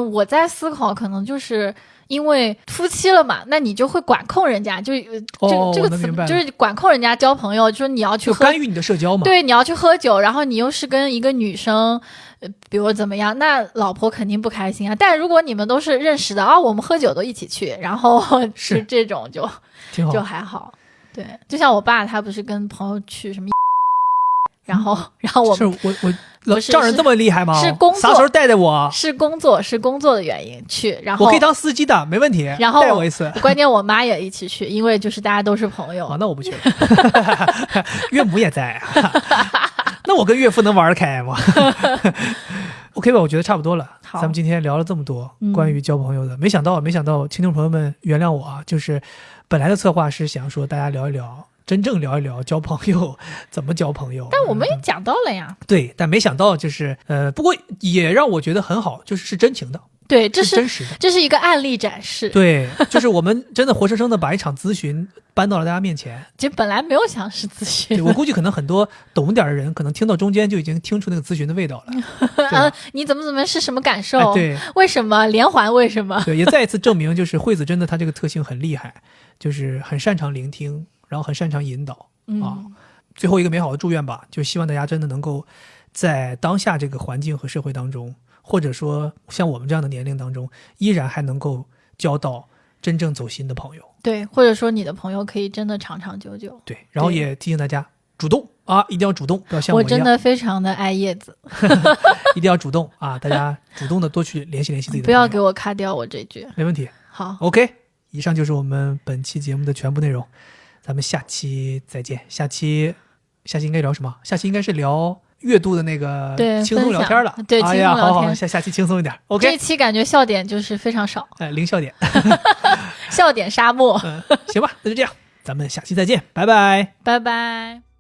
我在思考，可能就是因为夫妻了嘛，那你就会管控人家，这个词就是管控人家交朋友，就是你要去干预你的社交嘛。对，你要去喝酒，然后你又是跟一个女生，比如怎么样，那老婆肯定不开心啊。但如果你们都是认识的我们喝酒都一起去，然后是这种就还好。对，就像我爸他不是跟朋友去什么。然后我是我丈人这么厉害吗？是工作，啥时候带我？是工作的原因去，然后我可以当司机的，没问题。然后带我一次，关键我妈也一起去，因为就是大家都是朋友。那我不去了。岳母也在，那我跟岳父能玩得开吗？我 OK 吧，我觉得差不多了。好，咱们今天聊了这么多关于交朋友的，没想到听众朋友们原谅我啊，就是本来的策划是想说大家聊一聊，真正聊一聊交朋友怎么交朋友，但我们也讲到了呀。对，但没想到就是不过也让我觉得很好，就是真情的。对，这是真实的，这是一个案例展示。对，就是我们真的活生生的把一场咨询搬到了大家面前。其实本来没有想是咨询，我估计可能很多懂点的人，可能听到中间就已经听出那个咨询的味道了。你怎么是什么感受？对，为什么连环？为什么？对，也再一次证明，就是惠子真的她这个特性很厉害，就是很擅长聆听，然后很擅长引导啊。最后一个美好的祝愿吧，就希望大家真的能够在当下这个环境和社会当中，或者说像我们这样的年龄当中，依然还能够交到真正走心的朋友。对，或者说你的朋友可以真的长长久久。对，然后也提醒大家主动啊，一定要主动，不要像我一样。我真的非常的爱叶子，一定要主动啊！大家主动的多去联系自己的朋友。不要给我卡掉我这句。没问题。好 ，OK， 以上就是我们本期节目的全部内容，咱们下期再见。下期应该聊什么？下期应该是聊月度的那个轻松聊天了。对，哎呀，好，下期轻松一点。OK， 这期感觉笑点就是非常少，零笑点，笑点沙漠。行吧，那就这样，咱们下期再见，拜拜，拜拜。